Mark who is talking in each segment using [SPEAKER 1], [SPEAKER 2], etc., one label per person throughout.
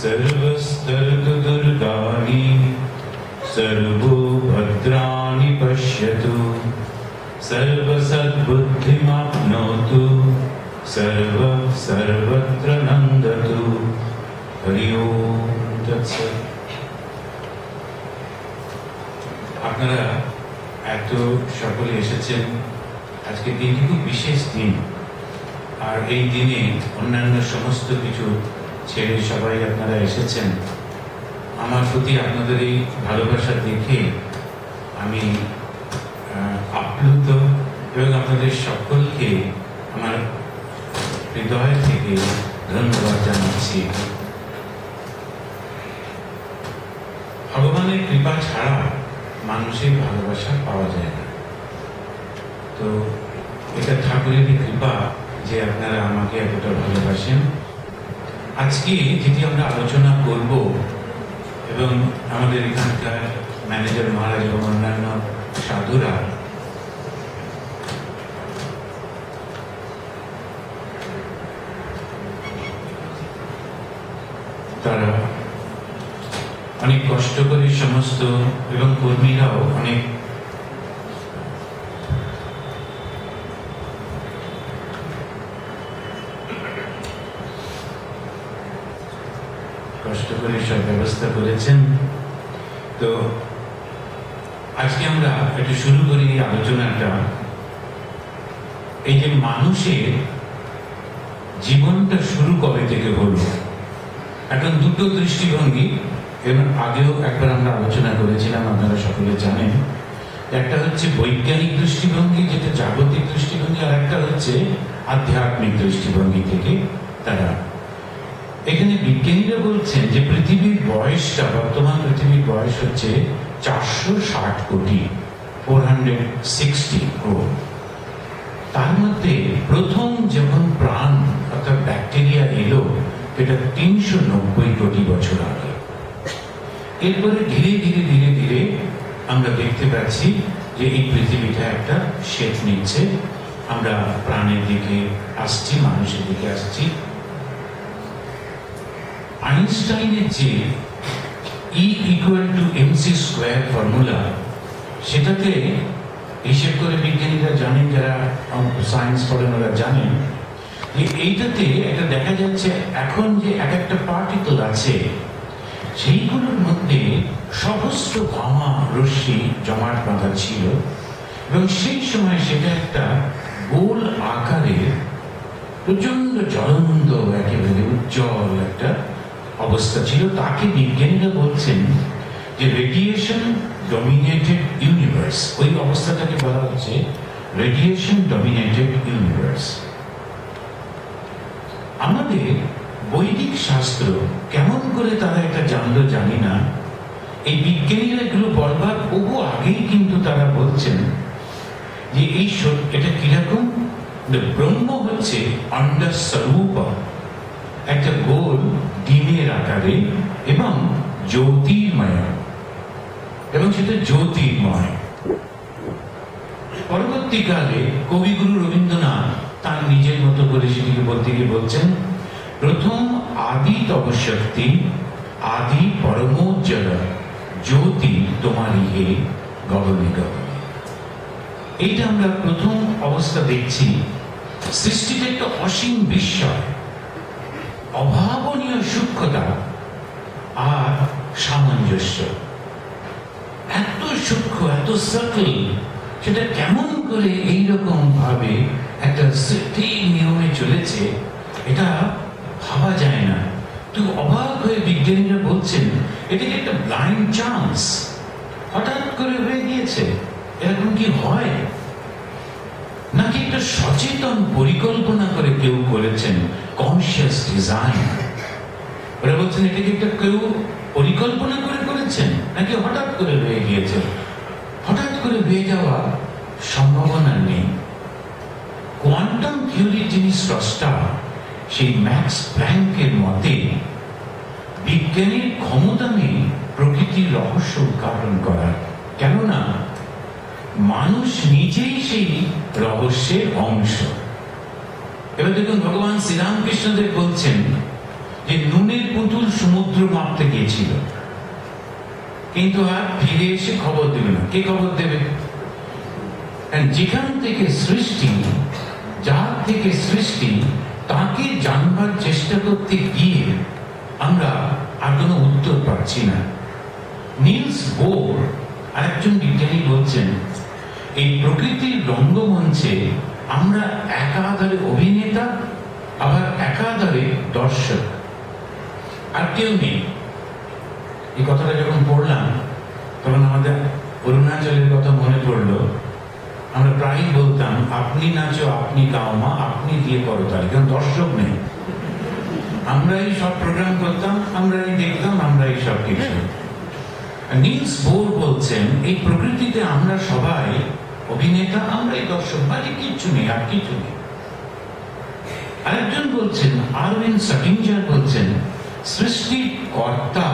[SPEAKER 1] सर्वस्तर्कदुर्गाणि सर्वभद्राणि पश्यतु सर्वसद्बुद्धिमाप्नोतु सर्वत्र नन्दतु। हरि ओम तत्सत्। আপনারা এত সকলে এসেছেন, আজকে দিনটি খুব বিশেষ দিন। আর এই দিনে অন্যান্য সমস্ত কিছু ছেড়ে সবাই আপনারা এসেছেন। আমার প্রতি আপনাদের এই ভালোবাসা দেখে আমি আপ্লুত এবং আপনাদের সকলকে আমার হৃদয় থেকে ধন্যবাদ জানাচ্ছি। ভগবানের কৃপা ছাড়া মানুষের ভালোবাসা পাওয়া যায় না। তো এটা ঠাকুরেরই কৃপা যে আপনারা আমাকে এতটা ভালোবাসেন। আজকে যেটি আমরা আলোচনা করব এবং আমাদের এখানকার ম্যানেজার মহারাজ এবং অন্যান্য সাধুরা তারা অনেক কষ্ট করে সমস্ত এবং কর্মীরাও অনেক কষ্ট করে সব ব্যবস্থা করেছেন। তো আজকে আমরা একটু শুরু করি এই আলোচনাটা। এই যে মানুষের জীবনটা শুরু কবে থেকে হলো, এখন দুটো দৃষ্টিভঙ্গি এবং আগেও একবার আমরা আলোচনা করেছিলাম, আপনারা সকলে জানেন। একটা হচ্ছে বৈজ্ঞানিক দৃষ্টিভঙ্গি, যেটা জাগতিক দৃষ্টিভঙ্গি, আর একটা হচ্ছে আধ্যাত্মিক দৃষ্টিভঙ্গি থেকে তারা। এখানে বিজ্ঞানীরা বলছেন যে পৃথিবীর বয়সটা, বর্তমান পৃথিবীর বয়স হচ্ছে 460 কোটি, 460 crore। তার মধ্যে প্রথম যখন প্রাণ অর্থাৎ ব্যাকটেরিয়া এলো এটা 390 কোটি বছর আগে। এরপরে ধীরে ধীরে ধীরে ধীরে আমরা দেখতে পাচ্ছি যে এই পৃথিবীটা একটা শেপ নিচ্ছে, আমরা প্রাণের দিকে আসছি, মানুষের দিকে আসছি। আইনস্টাইনের যে E=mc² ফর্মুলা, সেটাতে হিসেব করে বিজ্ঞানীরা জানেন, যারা সায়েন্স পড়েন ওরা জানেন যে এইটাতে এটা দেখা যাচ্ছে এখন যে এক একটা পার্টিকেল আছে সেইগুলোর মধ্যে সহস্র গামা রশ্মি জমাট বাঁধা ছিল এবং সেই সময় সেটা একটা গোল আকারের প্রচন্ড জ্বলন্ত একেবারে উজ্জ্বল একটা অবস্থা ছিল। তাকে বিজ্ঞানীরা বলছেন যে রেডিয়েশন ডমিনেটেড ইউনিভার্স। ওই অবস্থাটাকে বলা হচ্ছে রেডিয়েশন ডমিনেটেড ইউনিভার্স। আমাদের বৈদিক শাস্ত্র কেমন করে তারা এটা জানলো জানি না, এই বিজ্ঞানীরা এগুলো বলবার বহু আগেই কিন্তু তারা বলছেন যে এই এটা কিরকম, ব্রহ্ম হচ্ছে অন্ডস্বরূপ, একটা গোল ডিমের আকারে এবং জ্যোতির্ময়, এবং সেটা জ্যোতির্ময়। পরবর্তীকালে কবিগুরু রবীন্দ্রনাথ তার নিজের মতো করে সেটিকে বলতে গিয়ে বলছেন, প্রথম আদি তব শক্তি আদি পরমোজ্জ্বল জ্যোতি তোমারই হে গগনে গগনে। এইটা আমরা প্রথম অবস্থা দেখছি। সৃষ্টিতে একটা অসীম বিস্ময়, অভাবনীয় সূক্ষ্মতা আর সামঞ্জস্য। এত সূক্ষ্ম, এত সাটল, সেটা কেমন করে এইরকম ভাবে একটা ঠিক নিয়মে চলেছে এটা ভাবা যায় না। তো অবাক হয়ে বিজ্ঞানীরা বলছেন এটাকে একটা ব্লাইন্ড চান্স, হঠাৎ করে হয়ে গিয়েছে, এরকম কি হয় নাকি একটা সচেতন পরিকল্পনা করে কেউ করেছেন, কনসিয়াস ডিজাইন। ওরা বলছেন এটাকে একটা কেউ পরিকল্পনা করে করেছেন নাকি হঠাৎ করে হয়ে গিয়েছে। হঠাৎ করে হয়ে যাওয়া সম্ভাবনা নেই। কোয়ান্টাম থিওরির যিনি স্রষ্টা সেই ম্যাক্স প্ল্যাঙ্কের মতে বিজ্ঞানের ক্ষমতা নেই প্রকৃতির রহস্য উদ্ঘাটন করার, কেননা মানুষ নিজেই সেই রহস্যের অংশ। এবার দেখুন ভগবান শ্রীরামকৃষ্ণদেব বলছেন যে নুনের পুতুল সমুদ্র মাপতে গিয়েছিল, কিন্তু আর ফিরে এসে খবর দেবে না। কে খবর দেবে? যেখান থেকে সৃষ্টি, যার থেকে সৃষ্টি, তাকে জানবার চেষ্টা করতে গিয়ে আমরা আর কোনো উত্তর পাচ্ছি না। নিলস বোর আরেকজন বিজ্ঞানী বলছেন, এই প্রকৃতির রঙ্গমঞ্চে আমরা একাধারে অভিনেতা, আবার একাধারে দর্শক, আর কেউ নেই। এই কথাটা যখন পড়লাম তখন আমাদের অরুণাচলের কথা মনে পড়লো। আমরা প্রায়ই বলতাম, আপনি নাচো, আপনি গাও মা, আপনি দিয়ে করো তালি, কারণ দর্শক নেই। আমরাই সব প্রোগ্রাম করতাম, আমরাই দেখতাম, আমরাই সব কিছু। নিলস বোর বলছেন, এই প্রকৃতিতে আমরা সবাই অভিনেতা, আমরাই দর্শক, বাড়ি কিচ্ছু নেই, আর কিছু নেই। আরেকজন বলছেন, আরভিন সাটিঞ্জার বলছেন, সৃষ্টির কর্তা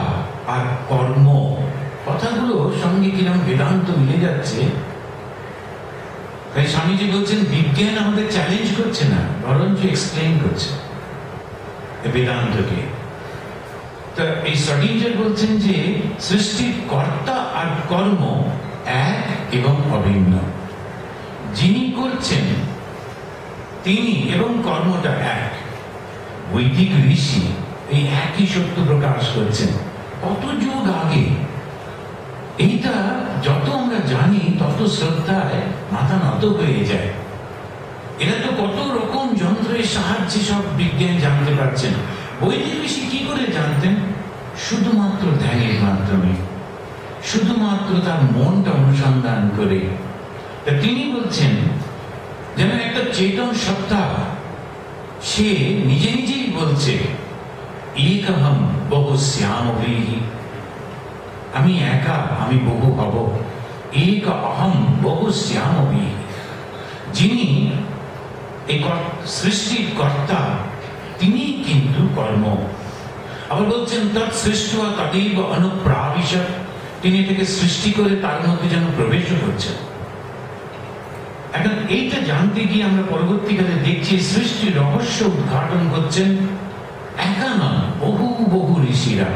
[SPEAKER 1] আর কর্ম, কথাগুলো সঙ্গে কিরকম বেদান্ত মিলে যাচ্ছে। তাই স্বামীজি বলছেন, বিজ্ঞান আমাদের চ্যালেঞ্জ করছে না, বরঞ্চ এক্সপ্লেন করছে বেদান্তকে। তা এই সাটিঞ্জার বলছেন যে সৃষ্টির কর্তা আর কর্ম এক এবং অভিন্ন। যিনি করছেন তিনি এবং কর্মটা এক। বৈদিক ঋষি এই একই সত্য প্রকাশ করছেন কত যুগ আগে। এইটা যত আমরা জানি তত শ্রদ্ধায় মাথা নত হয়ে যায়। এরা তো কত রকম যন্ত্রের সাহায্যে সব বিজ্ঞান জানতে পারছেন। বৈদিক ঋষি কি করে জানতেন? শুধুমাত্র ধ্যানের মাধ্যমে, শুধুমাত্র তার মনটা অনুসন্ধান করে। তিনি বলছেন, যেন একটা চেতন সত্তা, সে নিজে নিজেই বলছে, একহম বহু শ্যামবিহি, আমি একা, আমি বহু হব। এক অহম বহু শ্যামবিহি, যিনি এই সৃষ্টির কর্তা, তিনি কিন্তু কর্ম। আবার বলছেন, তৎ সৃষ্ট তদেব অনুপ্রাবিশৎ, তিনি এটাকে সৃষ্টি করে তার মধ্যে যেন প্রবেশ করছেন। এখন এইটা জানতে গিয়ে আমরা পরবর্তীকালে দেখছি সৃষ্টির রহস্য উদ্ঘাটন করছেন একা নন, বহু বহু ঋষিরা।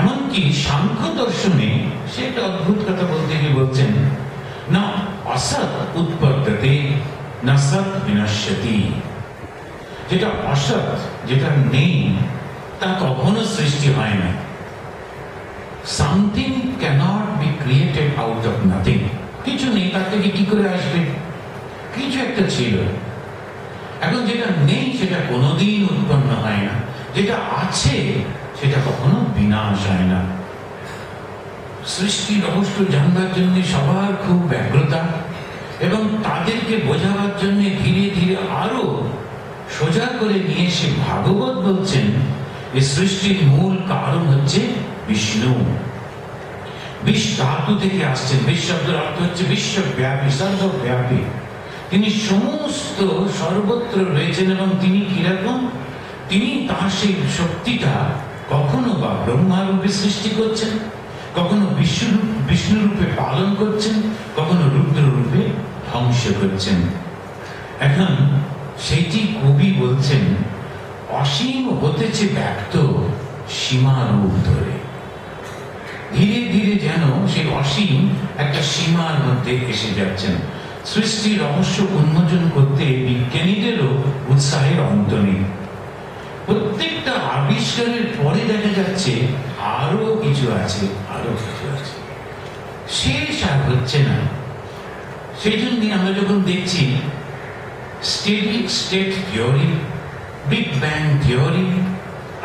[SPEAKER 1] এমনকি সাংখ্য দর্শনে সে একটা অদ্ভুত কথা বলতে গিয়ে বলছেন, না অসৎ উৎপদ্যতে না সৎ বিনশ্যতি। যেটা অসৎ, যেটা নেই, তা কখনো সৃষ্টি হয় না। Something cannot be created out of nothing. কিছু নেই, তার থেকে কি করে আসবে? কিছু একটা ছিল। এখন যেটা নেই সেটা কোনোদিন উৎপন্ন হয় না, যেটা আছে সেটা কখনো বিনাশ হয় না। সৃষ্টি রহস্য জানবার জন্য সবার খুব ব্যগ্রতা, এবং তাদেরকে বোঝাবার জন্য ধীরে ধীরে আরো সোজা করে নিয়ে এসে ভাগবত বলছেন, এই সৃষ্টির মূল কারণ হচ্ছে বিষ্ণু। বিশ ধাতু থেকে আসছেন। বিশ শব্দের অর্থ হচ্ছে বিশ্বব্যাপী, সর্বব্যাপী। তিনি সমস্ত সর্বত্র রয়েছেন, এবং তিনি কিরকম? তিনি তার সেই শক্তিটা কখনো বা ব্রহ্মা রূপে সৃষ্টি করছেন, কখনো বিষ্ণু রূপে পালন করছেন, কখনো রুদ্র রূপে ধ্বংস করছেন। এখন সেইটি কবি বলছেন, অসীম হতেছে ব্যক্ত সীমা রূপ ধরে। ধীরে ধীরে যেন সেই অসীম একটা সীমার মধ্যে এসে যাচ্ছেন। সৃষ্টির রহস্য উন্মোচন করতে বিজ্ঞানীদেরও উৎসাহের অন্ত নেই। প্রত্যেকটা আবিষ্কারের পরে দেখা যাচ্ছে আরো কিছু আছে, আরো কিছু আছে, শেষ আর হচ্ছে না। সেই জন্য আমরা যখন দেখছি steady state theory, big bang theory,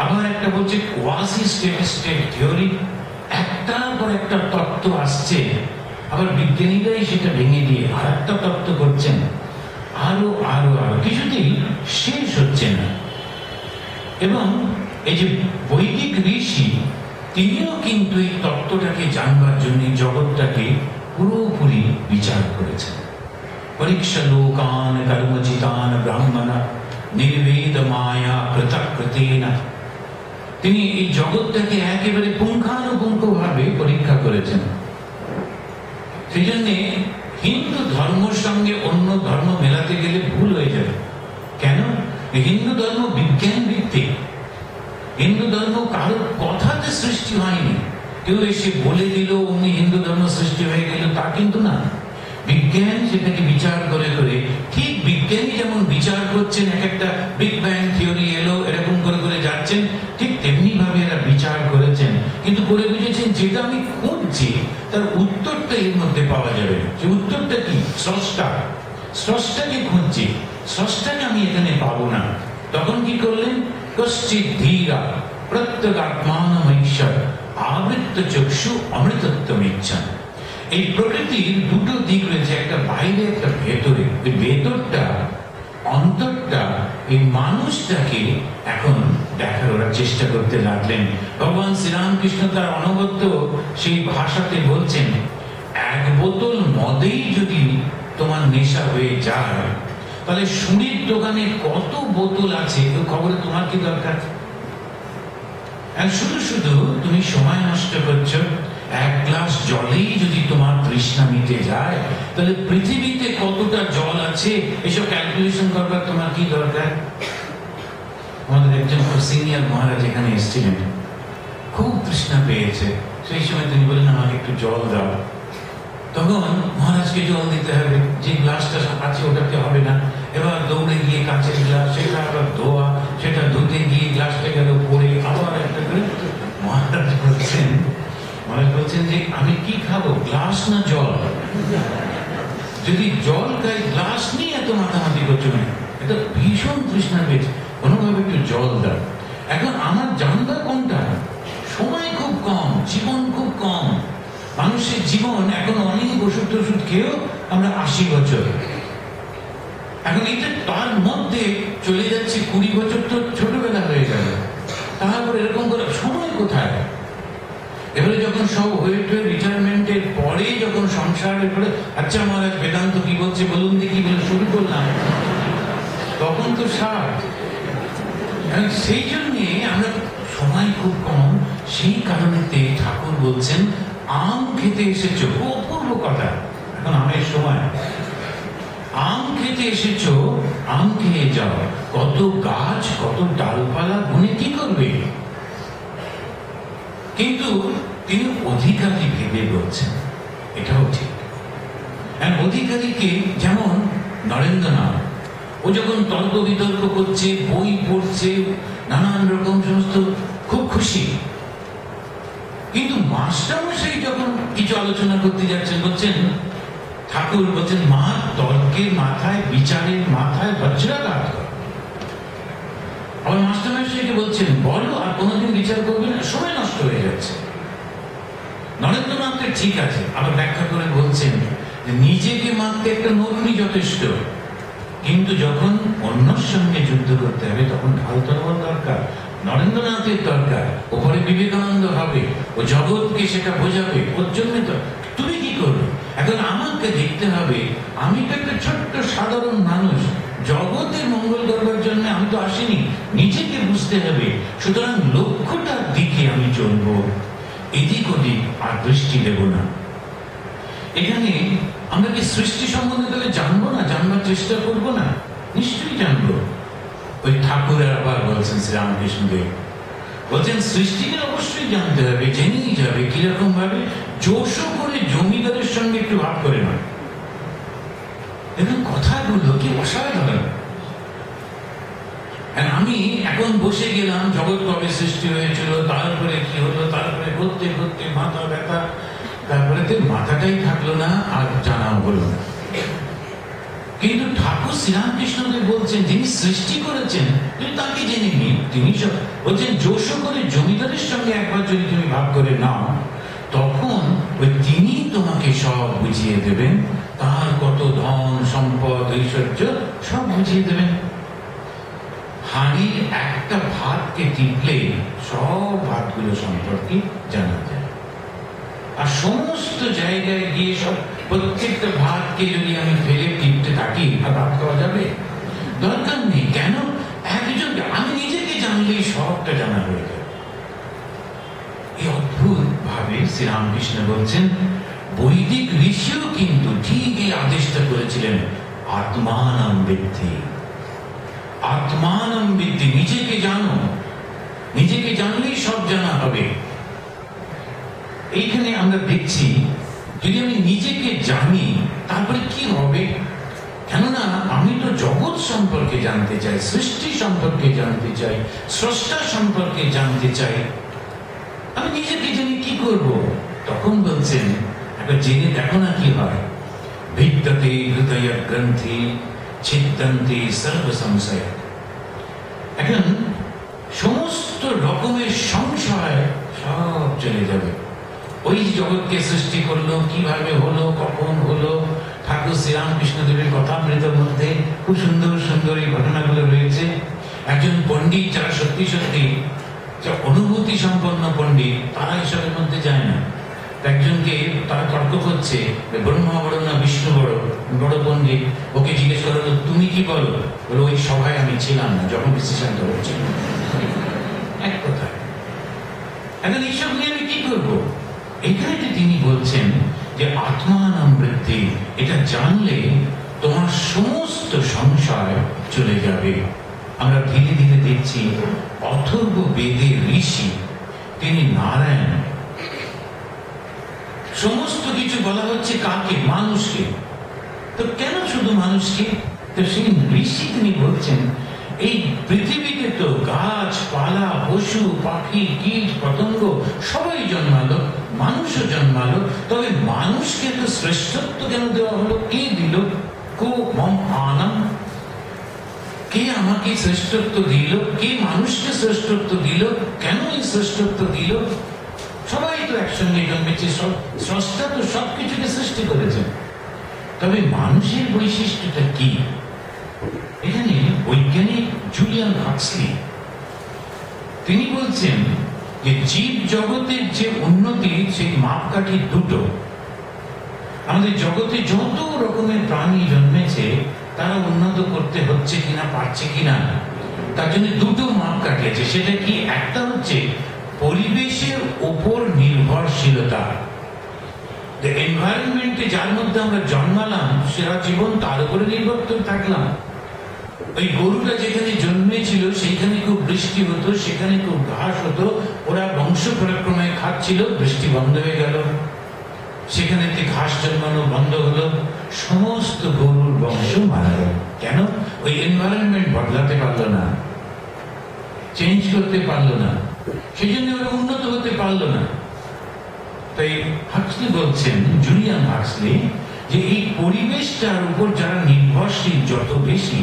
[SPEAKER 1] আবার একটা বলছে কোয়াসি স্টেডি স্টেট থিওরি, একটার পর একটা তত্ত্ব আসছে, আবার বিজ্ঞানীরাই সেটা ভেঙে দিয়ে আর একটা তত্ত্ব করছেন, আরো আরো আরো, কিছুতেই শেষ হচ্ছে না। এবং এই যে বৈদিক ঋষি, তিনিও কিন্তু এই তত্ত্বটাকে জানবার জন্য জগৎটাকে পুরোপুরি বিচার করেছেন। পরীক্ষা লোকান কর্মচিতান ব্রাহ্মণ নির্বেদ মায়া পৃথকৃতেন। তিনি এই জগৎটাকে একেবারে পুঙ্খানুপুঙ্খ ভাবে পরীক্ষা করেছেন। সেই জন্য হিন্দু ধর্মের সঙ্গে অন্য ধর্ম মেলাতে গেলে ভুল হয়ে যাবে। কেন? হিন্দু ধর্ম বিজ্ঞান ভিত্তিক, সৃষ্টি হয়নি, কেউ এসে বলে দিল অমনি হিন্দু ধর্ম সৃষ্টি হয়ে গেল, তা কিন্তু না। বিজ্ঞান সেটাকে বিচার করে করে, ঠিক বিজ্ঞানী যেমন বিচার করছেন, এক একটা বিগ ব্যাং থিওরি এলো এরকম করে করে যাচ্ছেন, ঠিক তেমনি ভাবে এরা বিচার করেছেন, কিন্তু করে বুঝেছেন যেটা আমি খুঁজছি তার উত্তরটা এর মধ্যে পাওয়া যাবে না। যে উত্তরটা কি? স্রষ্টা। স্রষ্টাকে খুঁজছি, স্রষ্টাকে আমি এখানে পাবো না। তখন কি করলেন? কশ্চিৎ ধীরা প্রত্যগাত্মানমৈশ্বর আবৃত্ত চক্ষু অমৃতত্বম ইচ্ছান। এই প্রকৃতির দুটো দিক রয়েছে, একটা বাইরে একটা ভেতরে। ওই ভেতরটা, অন্তরটা, এই মানুষটাকে এখন দেখার ওরা চেষ্টা করতে লাগলেন। ভগবান শ্রীরামকৃষ্ণ তার অনবদ্য সেই ভাষাতে বলছেন, এক বোতল মদেই যদি তোমার নেশা হয়ে যায়, তাহলে সুরির দোকানে কত বোতল আছে খবরে তোমার কি দরকার? শুধু শুধু তুমি সময় নষ্ট করছো। এক গ্লাস জলেই যদি তোমার তৃষ্ণা মিটে যায়, তাহলে পৃথিবীতে কতটা জল আছে এসব ক্যালকুলেশন করবার তোমার কি দরকার? আমাদের একজন সিনিয়র মহারাজ এখানে এসেছিলেন, খুব তৃষ্ণা পেয়েছে। সেই সময় তিনি বললেন, আমাকে একটু জল দাও। তখন মহারাজকে জল দিতে হবে, যে গ্লাসটা আছে ওটাতে হবে না। এবার দৌড়ে গিয়ে কাঁচের গ্লাস, সেটা আবার ধোয়া, সেটা ধুতে গিয়ে গ্লাসটা গেল পড়ে, আবার একটা করে। মহারাজ বলছেন যে আমি কি খাবো, গ্লাস না জল? যদি জল খাই, গ্লাস নিয়ে এত মাথামাতি করছো না, এটা ভীষণ তৃষ্ণা পেয়েছে, কোনোভাবে একটু জল দাও। এখন আমার জানবার কোনটা? সময় খুব কম, জীবন খুব কম। মানুষের জীবন এখন অনেক ওষুধ টষুধ খেয়েও আমরা 80 বছর। এখন এটা তার মধ্যে চলে যাচ্ছে 20 বছর, তো ছোটবেলা হয়ে গেল। তারপর এরকম করে সময় কোথায়? এবারে যখন সব হয়ে রিটায়ারমেন্টের পরে যখন সংসারের পরে, আচ্ছা মহারাজ বেদান্ত কি বলছে বলুন দেখি বলে শুরু করলাম, তখন তো 60। সেই জন্যে আমরা সময় খুব কম। সেই কারণেতে ঠাকুর বলছেন, আম খেতে এসেছো, অপূর্ব কথা। এখন আমের সময়, আম খেতে এসেছো, আম খেয়ে যাও। কত গাছ, কত ডালপালা গুনে কি করবে? কিন্তু তিনি অধিকারী ভেবে বলছেন, এটাও ঠিক। অধিকারীকে যেমন নরেন্দ্রনাথ, ও যখন তর্ক বিতর্ক করছে, বই পড়ছে, নানান রকম সমস্ত, খুব খুশি। কিন্তু মাস্টারমশাই যখন কিছু আলোচনা করতে যাচ্ছেন, বলছেন, ঠাকুর বলছেন, মা তর্কের মাথায়, বিচারের মাথায় বজ্রাঘাত কর। আবার মাস্টারমশাইকে বলছেন, বলো আর কোনোদিন বিচার করবে না, সময় নষ্ট হয়ে যাচ্ছে। নরেন্দ্রনাথের ঠিক আছে, আবার ব্যাখ্যা করে বলছেন যে নিজেকে মারতে একটা নরুনি যথেষ্ট, কিন্তু যখন অন্যর সঙ্গে যুদ্ধ করতে হবে তখন ঢাল তরোয়াল দরকার। নরেন্দ্রনাথের দরকার, ওপরে বিবেকানন্দ হবে, ও জগৎকে সেটা বোঝাবে, ওর জন্য তো তুমি কি করবে? এখন আমাকে দেখতে হবে, আমি তো একটা ছোট্ট সাধারণ মানুষ, জগতের মঙ্গল করবার জন্য আমি তো আসিনি, নিজেকে বুঝতে হবে। সুতরাং লক্ষ্যটার দিকে আমি চলবো, এদিক ওদিক আর দৃষ্টি দেব না। এখানে আমরা কি সৃষ্টি সম্বন্ধে তাহলে জানবো না, জানবার চেষ্টা করবো না? নিশ্চয়ই জানবো। ওই ঠাকুরের আবার বলছেন শ্রীরামকৃষ্ণদেব, বলছেন সৃষ্টিকে অবশ্যই জানতে হবে, জেনেই যাবে। কিরকম ভাবে? জোশ করে জমিদারের সঙ্গে একটু ভাব করে নয়। দেখুন কথাগুলো কি অসাধারণ। আমি এখন বসে গেলাম, জগৎ কবে সৃষ্টি হয়েছিল, তারপরে কি হলো, তারপরে ঘুরতে ঘুরতে মাথা ব্যথা, তারপরে তো মাথাটাই থাকলো না, আর জানাও হলো না। কিন্তু ঠাকুর শ্রীরামকৃষ্ণদেব বলছেন, যিনি সৃষ্টি করেছেন তুমি তাকে জেনে নি। তিনি বলছেন, জোশ করে জমিদারের সঙ্গে একবার যদি তুমি ভাব করে নাও, তখন ওই তিনি তোমাকে সব বুঝিয়ে দেবেন, তার কত ধন সম্পদ ঐশ্বর্য সব বুঝিয়ে দেবেন। হাঁড়ির একটা ভাতকে টিপলে সব ভাতগুলো সম্পর্কে জানা যায়। আর সমস্ত জায়গায় গিয়ে সব প্রত্যেকটা ভাতকে যদি আমি ফেলে টিপতে থাকি, আর ভাত খাওয়া যাবে? দরকার নেই। কেন? একজন, আমি নিজেকে জানলেই সবটা জানা হয়ে যাবে। এই অদ্ভুত ভাবে শ্রীরামকৃষ্ণ বলছেন, বৈদিক ঋষিও কিন্তু ঠিক এই আদেশটা করেছিলেন, আত্মানম বিদ্ধি। আত্মানম বিদ্ধি, নিজেকে জানো, নিজেকে জানলেই সব জানা হবে। এইখানে আমরা দেখছি যদি আমি নিজেকে জানি তারপরে কি হবে, কেননা আমি তো জগৎ সম্পর্কে জানতে চাই, সৃষ্টি সম্পর্কে জানতে চাই, স্রষ্টা সম্পর্কে জানতে চাই, আমি নিজেকে জেনে কি করব? তখন বলছেন একবার জেনে দেখো না কি হয়। ভিদ্যতে হৃদয় গ্রন্থি ছিদ্যন্তে সর্ব সংশয়। এখন সমস্ত রকমের সংশয় সব চলে যাবে। ওই জগৎকে সৃষ্টি করলো, কিভাবে হলো, কখন হলো, ঠাকুর শ্রীরামকৃষ্ণদেবের কথামৃতের মধ্যে খুব সুন্দর সুন্দর এই ঘটনাগুলো রয়েছে। একজন পণ্ডিত যারা সত্যি সত্যি অনুভূতি সম্পন্ন পণ্ডিত, তারা এসবের মধ্যে যায় না। একজনকে তারা তর্ক করছে, ব্রহ্মা বড় না বিষ্ণু বড়, বড় পণ্ডিত ওকে জিজ্ঞেস করলো তুমি কি বলো? বলো ওই সভায় আমি ছিলাম না যখন ডিসিশনটা হচ্ছিল। এক কথা, এখন এইসব নিয়ে আমি কি করবো? এখানে তিনি বলছেন যে আত্মানাম বৃদ্ধি, এটা জানলে তোমার সমস্ত সংশয় চলে যাবে। আমরা ধীরে ধীরে দেখছি অথর্ব বেদের ঋষি তিনি নারায়ণ। সমস্ত কিছু বলা হচ্ছে কাকে? মানুষকে। তো কেন শুধু মানুষকে? তো সেই ঋষি তিনি বলছেন এই পৃথিবীতে তো গাছপালা, পশু পাখি, কীট পতঙ্গ সবাই জন্মালো, মানুষও জন্মালো, তবে মানুষকে তো শ্রেষ্ঠত্ব কেন দেওয়া হলো? কে দিল? কো মম আনম, কে আমাকে শ্রেষ্ঠত্ব দিল? কে মানুষকে শ্রেষ্ঠত্ব দিল? কেন এই শ্রেষ্ঠত্ব দিল? সবাই তো একসঙ্গে জন্মেছে, স্রষ্টা তো সবকিছুকে সৃষ্টি করেছেন, তবে মানুষের বৈশিষ্ট্যটা কি? এখানে বৈজ্ঞানিক জুলিয়ান হাক্সলি তিনি বলছেন যে জীব জগতের যে উন্নতি সেই মাপকাঠি দুটো। আমাদের জগতে যত রকমের প্রাণী জন্মেছে তারা উন্নত করতে হচ্ছে কিনা, পারছে কিনা, তার জন্য দুটো মাপকাঠি আছে। সেটা কি? একটা হচ্ছে পরিবেশের উপর নির্ভরশীলতা। এনভায়রনমেন্টে যার মধ্যে আমরা জন্মালাম সারা জীবন তার উপরে নির্ভর করে থাকলাম। ওই গরুটা যেখানে জন্মেছিল সেইখানে খুব বৃষ্টি হতো, সেখানে খুব ঘাস হতো, ওরা বংশ পরাক্রমে খাচ্ছিল, বৃষ্টি বন্ধ হয়ে গেল, সেখানে ঘাস জন্মানো বন্ধ হলো, সমস্ত গরুর বংশ মারা গেল। কেন? ওই এনভায়রনমেন্ট বদলাতে পারলো না, চেঞ্জ করতে পারলো না, সেই জন্য ওরা উন্নত হতে পারলো না। তাই হাক্সলি বলছেন, জুলিয়ান হাক্সলি, যে এই পরিবেশটার উপর যারা নির্ভরশীল যত বেশি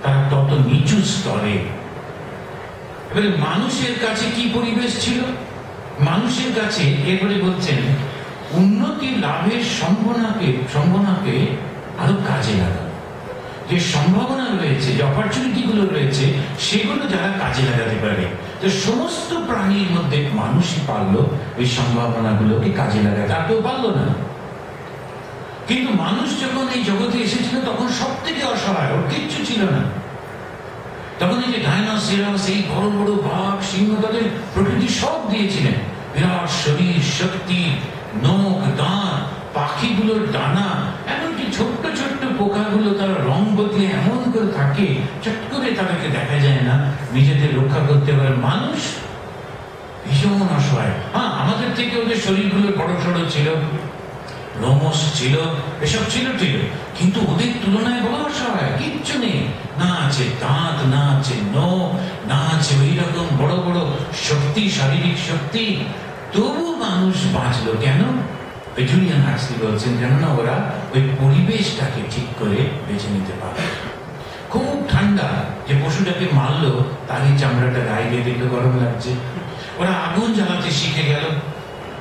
[SPEAKER 1] তারা তত নিচু স্তরে। এবারে মানুষের কাছে কি পরিবেশ ছিল? মানুষের কাছে এবারে বলছেন উন্নতি লাভের সম্ভাবনাকে আরো কাজে লাগানো। যে সম্ভাবনা রয়েছে, যে অপরচুনিটি গুলো রয়েছে, সেগুলো যারা কাজে লাগাতে পারে, তো সমস্ত প্রাণীর মধ্যে মানুষই পারলো এই সম্ভাবনাগুলোকে কাজে লাগাতে, আর কেউ পারলো না। কিন্তু মানুষ যখন এই জগতে এসেছিল তখন সব থেকে অসহায়, ওর কিচ্ছু ছিল না। তখন এই যে ডাইনোসরাস, এই বড় বড় বাঘ, সিংহ, তাদের প্রকৃতি সব দিয়েছিলেন, বিরাট শরীর, শক্তি, নখ, দাঁত, পাখিগুলোর ডানা, এমনকি ছোট্ট ছোট্ট পোকাগুলো তারা রং বদলে এমন করে থাকে, চট করে তাদেরকে দেখা যায় না, নিজেদের রক্ষা করতে পারে। মানুষ ভীষণ অসহায়। হ্যাঁ, আমাদের থেকে ওদের শরীরগুলো বড় সড়ো ছিল, লোমশ ছিল, এসব ছিল ঠিক, কিন্তু ওদের তুলনায় বড় অসহায়, কিচ্ছু নেই, না আছে দাঁত, না আছে নখ, না আছে ওই রকম বড় বড় শক্তি, শারীরিক শক্তি, তবু মানুষ বাঁচলো কেন? জুলিয়ান হাক্সলি বলছেন কেননা ওরা ওই পরিবেশটাকে ঠিক করে বেছে নিতে পারে। খুব ঠান্ডা, যে পশুটাকে মারলো তারই চামড়াটা গায়ে দিয়ে দেখলে গরম লাগছে, ওরা আগুন জ্বালাতে শিখে গেল,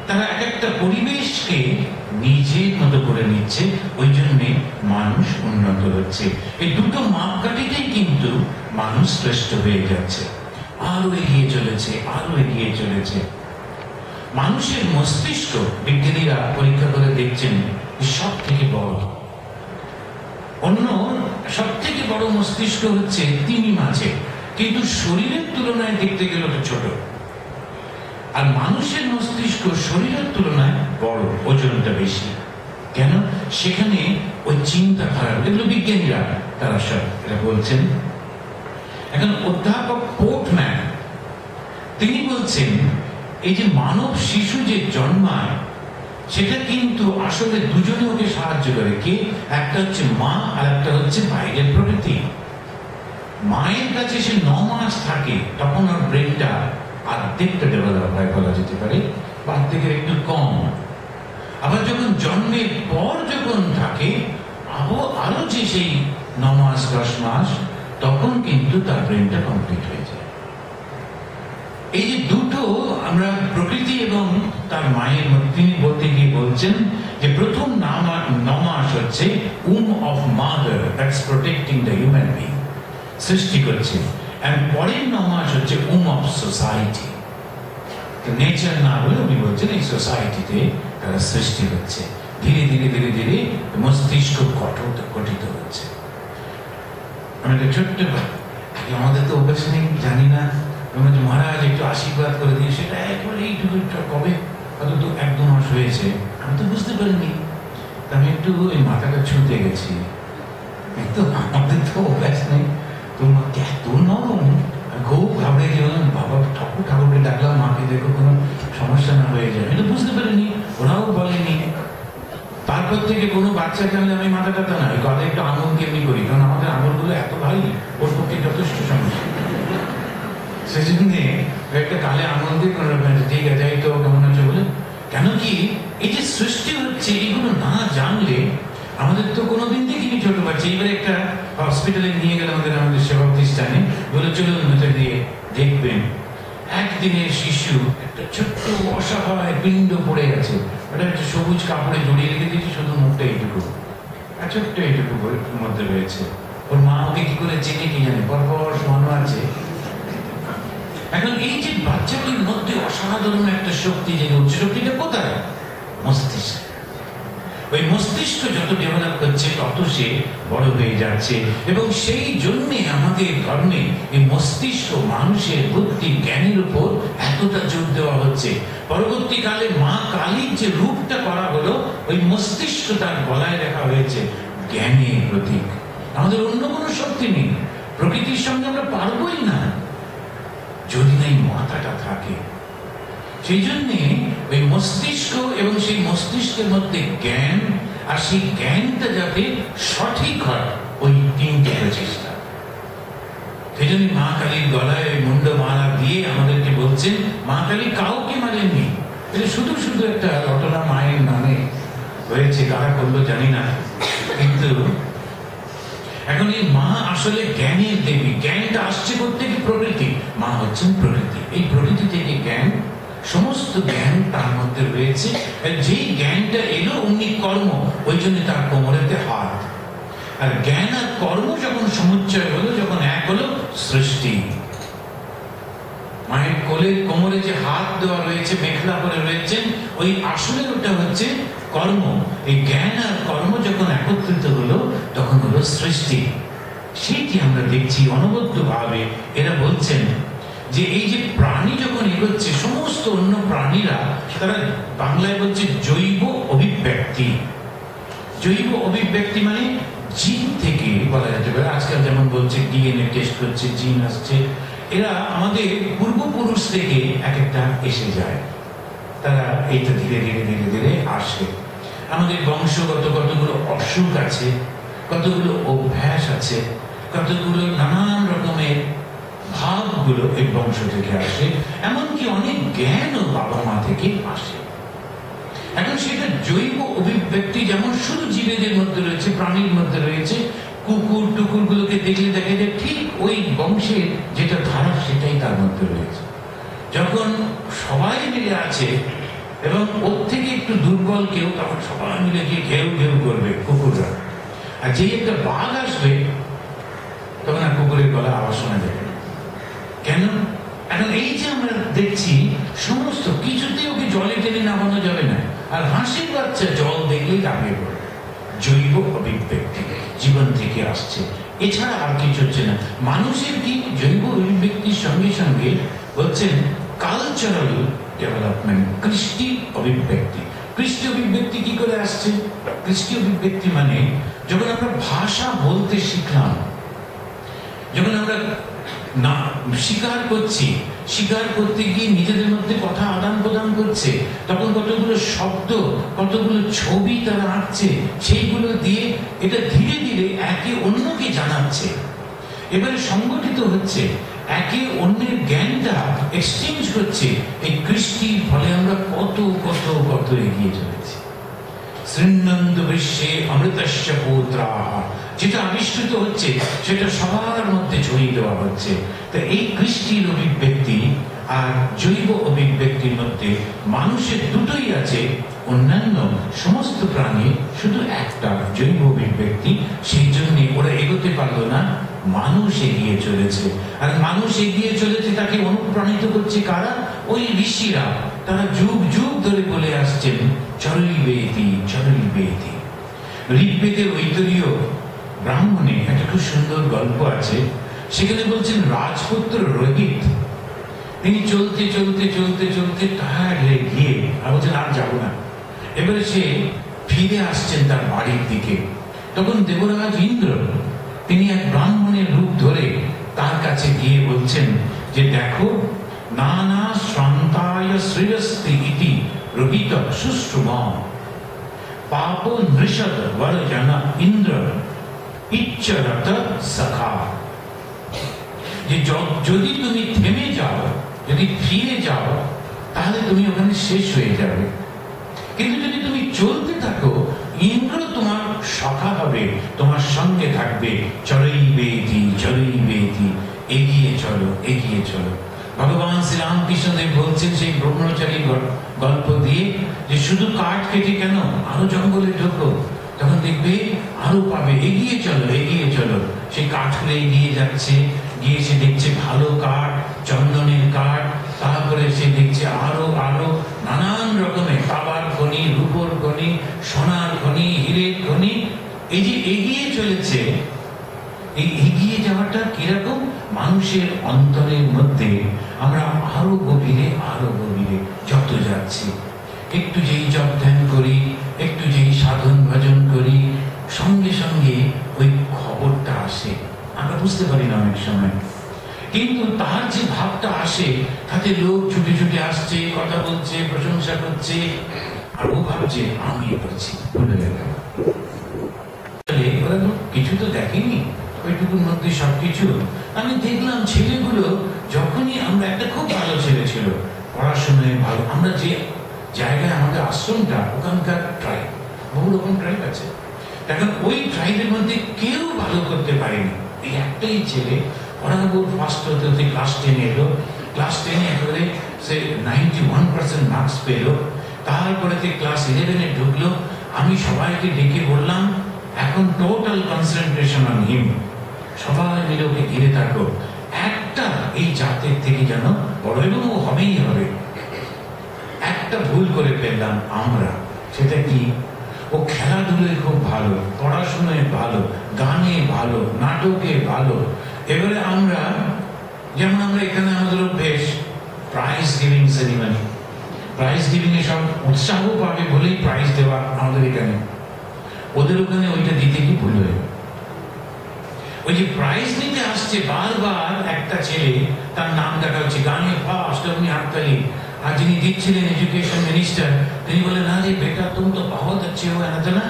[SPEAKER 1] তারা এক একটা পরিবেশকে নিজের মতো করে নিচ্ছে, ওই জন্যে মানুষ উন্নত হচ্ছে। এই দুটো মাপকাঠিতেই কিন্তু মানুষ শ্রেষ্ঠ হয়ে যাচ্ছে, আরো এগিয়ে চলেছে, আরো এগিয়ে চলেছে। মানুষের মস্তিষ্ক বিজ্ঞানীরা পরীক্ষা করে দেখছেন সব থেকে বড়, অন্য সব থেকে বড় মস্তিষ্ক হচ্ছে তিমি মাছের, কিন্তু শরীরের তুলনায় দেখতে গেলে ওটা ছোট। আর মানুষের মস্তিষ্ক শরীরের তুলনায় বড়, ওজনটা বেশি। কেন? সেখানে ওই চিন্তা খারাপ, এগুলো বিজ্ঞানীরা তারা সব এটা বলছেন। এখন অধ্যাপক পোর্টম্যান তিনি বলছেন এই যে মানব শিশু যে জন্মায় সেটা কিন্তু আসলে দুজনে ওকে সাহায্য করে। কে? একটা হচ্ছে মা আর একটা হচ্ছে বাইরের প্রকৃতি। মায়ের কাছে সে 9 মাস থাকে, তখন ওর ব্রেনটা অর্ধেকটা ডেভেলপ হয় বলা যেতে পারে, বা থেকে একটু কম। আবার যখন জন্মের পর যখন থাকে আরো যে সেই 9 মাস 10 মাস, তখন কিন্তু তার ব্রেনটা কমপ্লিট হয়ে যায়। এই যে দুটো আমরা প্রকৃতি এবং তার মায়ের তিনি বলতে গিয়ে বলছেন যে প্রথম 9 মাস হচ্ছে of mother, that's protecting the human being, সৃষ্টি করছে। আর পরের 9 মাস হচ্ছে অফ সোসাইটি, নেচার না হলে উনি বলছেন এই সোসাইটিতে তারা সৃষ্টি হচ্ছে। ধীরে ধীরে ধীরে ধীরে মস্তিষ্ক গঠিত হচ্ছে। আমি একটা ছোট্ট, আমাদের তো অভ্যাস নেই, জানি না, মহারাজ একটু আশীর্বাদ করে দিয়ে, সেটা একবারে এইটুকু কবে হয়তো 1-2 মাস হয়েছে, আমি তো বুঝতে পারিনি। আমি একটু ওই মাথাটা ছুঁতে গেছি। একটু আমাদের তো অভ্যাস নেই, তোমার এত নরম, খুব ঘাবড়ে গেলাম। বাবা ঠাকুরকে ডাকলাম, মাকে দেখো কোনো সমস্যা না হয়ে যায়। আমি তো বুঝতে পারিনি, ওরাও বলেনি। তারপর থেকে কোনো বাচ্চা জানলে আমি মাথা টাতা না, গলায় একটু আঙুল কেমনি করি, কারণ আমাদের আঙুলগুলো এত ভারী, ওর পক্ষে যথেষ্ট সমস্যা। সেই জন্য একটা কালে আঙুল দিয়ে কোনো রকম ঠিক আছে, এই তো কেমন আছে বলে। কেন কি এই যে সৃষ্টি হচ্ছে এগুলো না জানলে, আমাদের তো কোনোদিন দেখিনি ছোট বাচ্চা। এবারে একটা হসপিটালে নিয়ে গেলে আমাদের সেবা প্রতিষ্ঠানে, বলে চলুন ভেতরে দিয়ে দেখবেন। একদিনের শিশু, একটা ছোট্ট অসহায় পিণ্ড পড়ে গেছে, ওটা একটা সবুজ কাপড়ে জড়িয়ে রেখে দিয়েছে, শুধু মুখটা এইটুকু, ছোট্ট এইটুকু মধ্যে রয়েছে। ওর মা ওকে কি করে চেনে কি জানে, পরপর সমানো আছে। এখন এই যে বাচ্চাটির মধ্যে অসাধারণ একটা শক্তি জেগে উঠছে, শক্তিটা কোথায়? মস্তিষ্ক। ওই মস্তিষ্ক যত ডেভেলপ হচ্ছে তত সে বড় হয়ে যাচ্ছে। এবং সেই জন্যে আমাদের ধর্মে এই মস্তিষ্ক, মানুষের বুদ্ধি জ্ঞানের উপর এতটা জোর দেওয়া হচ্ছে। পরবর্তীকালে মা কালীর যে রূপটা করা হলো, ওই মস্তিষ্ক তার গলায় রাখা হয়েছে, জ্ঞানের প্রতীক। আমাদের অন্য কোনো শক্তি নেই, প্রকৃতির সঙ্গে আমরা পারবই না যদি না এই মাথাটা থাকে। সেই জন্যে ওই মস্তিষ্ক এবং সেই মস্তিষ্কের মধ্যে জ্ঞান, আর সেই জ্ঞানটা যাতে সঠিক হয়, ওই 3টে প্রচেষ্টা। সেই জন্য মা কালীর গলায় মুন্ড মালা দিয়ে আমাদেরকে বলছেন, মা কালী কাউকে মারেননি, এটা শুধু শুধু একটা ঘটনা মায়ের নামে হয়েছে, কারা করলো জানি না। কিন্তু এখন এই মা আসলে জ্ঞানের দেবী। জ্ঞানটা আসছে করতে কি? প্রকৃতি। মা হচ্ছেন প্রকৃতি। এই প্রকৃতি থেকে জ্ঞান, সমস্ত জ্ঞান তার মধ্যে রয়েছে। যেই জ্ঞানটা এলো অমনি কর্ম, ওই জন্য তার কোমরেতে হাত। আর জ্ঞান আর কর্ম যখন সমুচ্চয় হলো, যখন এক হলো, সৃষ্টি। মায়ের কোলের কোমরে যে হাত দেওয়া রয়েছে, মেখলা করে রয়েছেন, ওই আসলে ওটা হচ্ছে কর্ম। এই জ্ঞান আর কর্ম যখন একত্রিত হলো, তখন হলো সৃষ্টি। সেটি আমরা দেখছি অনবদ্য ভাবে। এরা বলছেন যে এই যে প্রাণী যখন এগোচ্ছে, সমস্ত অন্য প্রাণীরা, তারা বাংলায় বলছে জৈব অভিব্যক্তি। জৈব অভিব্যক্তি মানে জিন থেকে বলা যেতে পারে। আজকাল যেমন বলছে ডিএনএ টেস্ট করছে, জিন আসছে। এরা আমাদের পূর্বপুরুষ থেকে এক একটা এসে যায়, তারা এইটা ধীরে ধীরে ধীরে ধীরে আসে। আমাদের বংশগত কতগুলো অসুখ আছে, কতগুলো অভ্যাস আছে, কতগুলো নানান রকমের ভাবগুলো এই বংশ থেকে আসে। এমনকি অনেক জ্ঞানও বাবা মা থেকে আসে। এখন সেটা জৈব অভিব্যক্তি যেমন শুধু জীবেদের মধ্যে রয়েছে, প্রাণীর মধ্যে রয়েছে। কুকুর টুকুর গুলোকে দেখলে দেখে যে ঠিক ওই বংশের যেটা ধারা, সেটাই তার মধ্যে রয়েছে। যখন সবাই মিলে আছে এবং ওর থেকে একটু দুর্বল কেউ, তখন সবাই মিলে গিয়ে ঘেউ ঘেউ করবে কুকুররা। আর যেই একটা বাঘ আসবে, তখন আর কুকুরের গলা আওয়াজ শোনা যাবে। কেন? এখন এই যে আমরা দেখছি, সমস্ত কিছুতেই ওকে জলে টেনে নামানো যাবে না। আর হাসির বাচ্চা জল দেখলেই লাফিয়ে পড়ে। জৈব অভিব্যক্তি জীবন থেকে আসছে, এছাড়া আর কিছু হচ্ছে না। মানুষের কি জৈব অভিব্যক্তির সঙ্গে সঙ্গে বলছেন কালচারাল ডেভেলপমেন্ট, কৃষ্টি অভিব্যক্তি। কৃষ্টি অভিব্যক্তি কি করে আসছে? কৃষ্টি অভিব্যক্তি মানে যখন আমরা ভাষা বলতে শিখলাম, যখন আমরা না স্বীকার করছি শিকার করতে গিয়ে নিজেদের মধ্যে কথা আদান প্রদান করছে, তখন কতগুলো শব্দ, কতগুলো ছবি তারা আঁকছে, সেইগুলো দিয়ে এটা ধীরে ধীরে একে অন্যকে জানাচ্ছে। এবারে সংগঠিত হচ্ছে, একে অন্যের জ্ঞানটা এক্সচেঞ্জ করছে। এই কৃষ্টির ফলে আমরা কত কত কত এগিয়ে চলেছি। শ্রীনন্দ বিশ্বে অমৃতস্য পুত্রাঃ, যেটা আবিষ্কৃত হচ্ছে সেটা সবার মধ্যে ছড়িয়ে দেওয়া হচ্ছে। তো এই কৃষ্টির অভিব্যক্তি আর জৈব অভিব্যক্তির মধ্যে মানুষের দুটোই আছে, অন্যান্য সমস্ত প্রাণী শুধু একটা জৈব অভিব্যক্তি। সেই জন্য ওরা এগোতে পারলো না, মানুষ এগিয়ে চলেছে। আর মানুষ এগিয়ে চলেছে, তাকে অনুপ্রাণিত করছে কারা? ওই ঋষিরা। তারা যুগ যুগ ধরে বলে আসছেন চরৈবেতি চরৈবেতি। ঋগ্বেদের ঐতরীয় ব্রাহ্মণে একটা খুব সুন্দর গল্প আছে। সেখানে বলছেন রাজপুত্র রোহিত, তিনি চলতে চলতে চলতে চলতে টায়ার্ড হয়ে গিয়ে বলছেন আর যাবো না। এবারে সে ফিরে আসছেন তার বাড়ির দিকে। তখন দেবরাজ ইন্দ্র তিনি এক ব্রাহ্মণের রূপ ধরে তার কাছে গিয়ে বলছেন যে দেখো, নানা শ্রান্তায় শ্রেয়স্তি ইতি রোহিত সুশ্রুম পাপ নৃষদ বরজন ইন্দ্র ইচ্ছরত সখা। যে যদি তুমি থেমে যাও, যদি ফিরে যাও, তাহলে তুমি ওখানে শেষ হয়ে যাবে। কিন্তু যদি তুমি চলতে থাকো, ইন্দ্র তোমার সখা হবে, তোমার সঙ্গে থাকবে। চরৈবেতি চরৈবেতি, এগিয়ে চলো এগিয়ে চলো। ভগবান শ্রী রামকৃষ্ণদেব বলছেন সেই ব্রহ্মচারী গল্প দিয়ে যে শুধু কাঠ কেটে কেন, আরো জঙ্গলে ঢোকো, তখন দেখবে আরো পাবে। এগিয়ে চলো এগিয়ে চলো। সেই কাঠগুলো এগিয়ে যাচ্ছে, গিয়ে সে দেখছে ভালো কাঠ, চন্দনের কাঠ, তারপরে সে দেখছে আরো আরো নানান রকমের কাবার খনি, রূপোর খনি, সোনার খনি, হীরের খনি। এই যে এগিয়ে চলেছে, এই এগিয়ে যাওয়াটা কিরকম? মানুষের অন্তরের মধ্যে আমরা আরো গভীরে যত যাচ্ছি, একটু যেই জপ ধ্যান করি, একটু যেই সাধন ভজন করি, সঙ্গে সঙ্গে ওই খবরটা আসে। আমরা বুঝতে পারি না অনেক সময়, কিন্তু তার যে ভাবটা আসে, তাতে লোক ছুটে ছুটে আসছে, কথা বলছে, প্রশংসা করছে, আর ও ভাবছে আমি করছি, ভুলে গেল। ওরা তো কিছু তো দেখেনি, ওইটুকুর মধ্যে সবকিছু। আমি দেখলাম ছেলেগুলো, যখনই আমরা, একটা খুব ভালো ছেলে ছিল, পড়াশোনায় ভালো। আমরা যে জায়গায় আমাদের আশ্রমটা, ওখানকার ট্রাইব, বহু রকম ট্রাইব আছে। এখন ওই ট্রাইবের মধ্যে কেউ ভালো করতে পারেনি, এই একটাই ছেলে। পড়াবো ফার্স্ট হতে হতে ক্লাস 10 এলো। ক্লাস 10 একেবারে সে 91% মার্কস পেল। তারপরে ক্লাস 11 ঢুকলো। আমি সবাইকে ডেকে বললাম, এখন টোটাল কনসেন্ট্রেশন অন হিম, সবাই মিলে ওকে ঘিরে থাকো। একটা এই জাতের থেকে যেন বড়, এবং ও হবেই হবে। একটা ভুল করে ফেললাম আমরা, সেটা কি? ও খেলাধুলায় খুব ভালো, পড়াশোনায় ভালো, গানে ভালো, নাটকে ভালো। এবারে আমরা যেমন, আমরা এখানে আমাদের অভ্যেস prize giving ceremony, prize giving a সব উৎসাহ পাবে বলেই প্রাইজ দেওয়া আমাদের এখানে। ওদের ওখানে ওইটা দিতে কি ভুল হয়ে, ওই যে প্রাইজ নিতে আসছে বারবার একটা ছেলে, তার নাম দেখা হচ্ছে গানে ফার্স্ট, উনি হাততালি। আর যিনি দিচ্ছিলেন এডুকেশন মিনিস্টার, তিনি বলেন আরে বেটা তুমি তো বহুত अच्छे हो, না।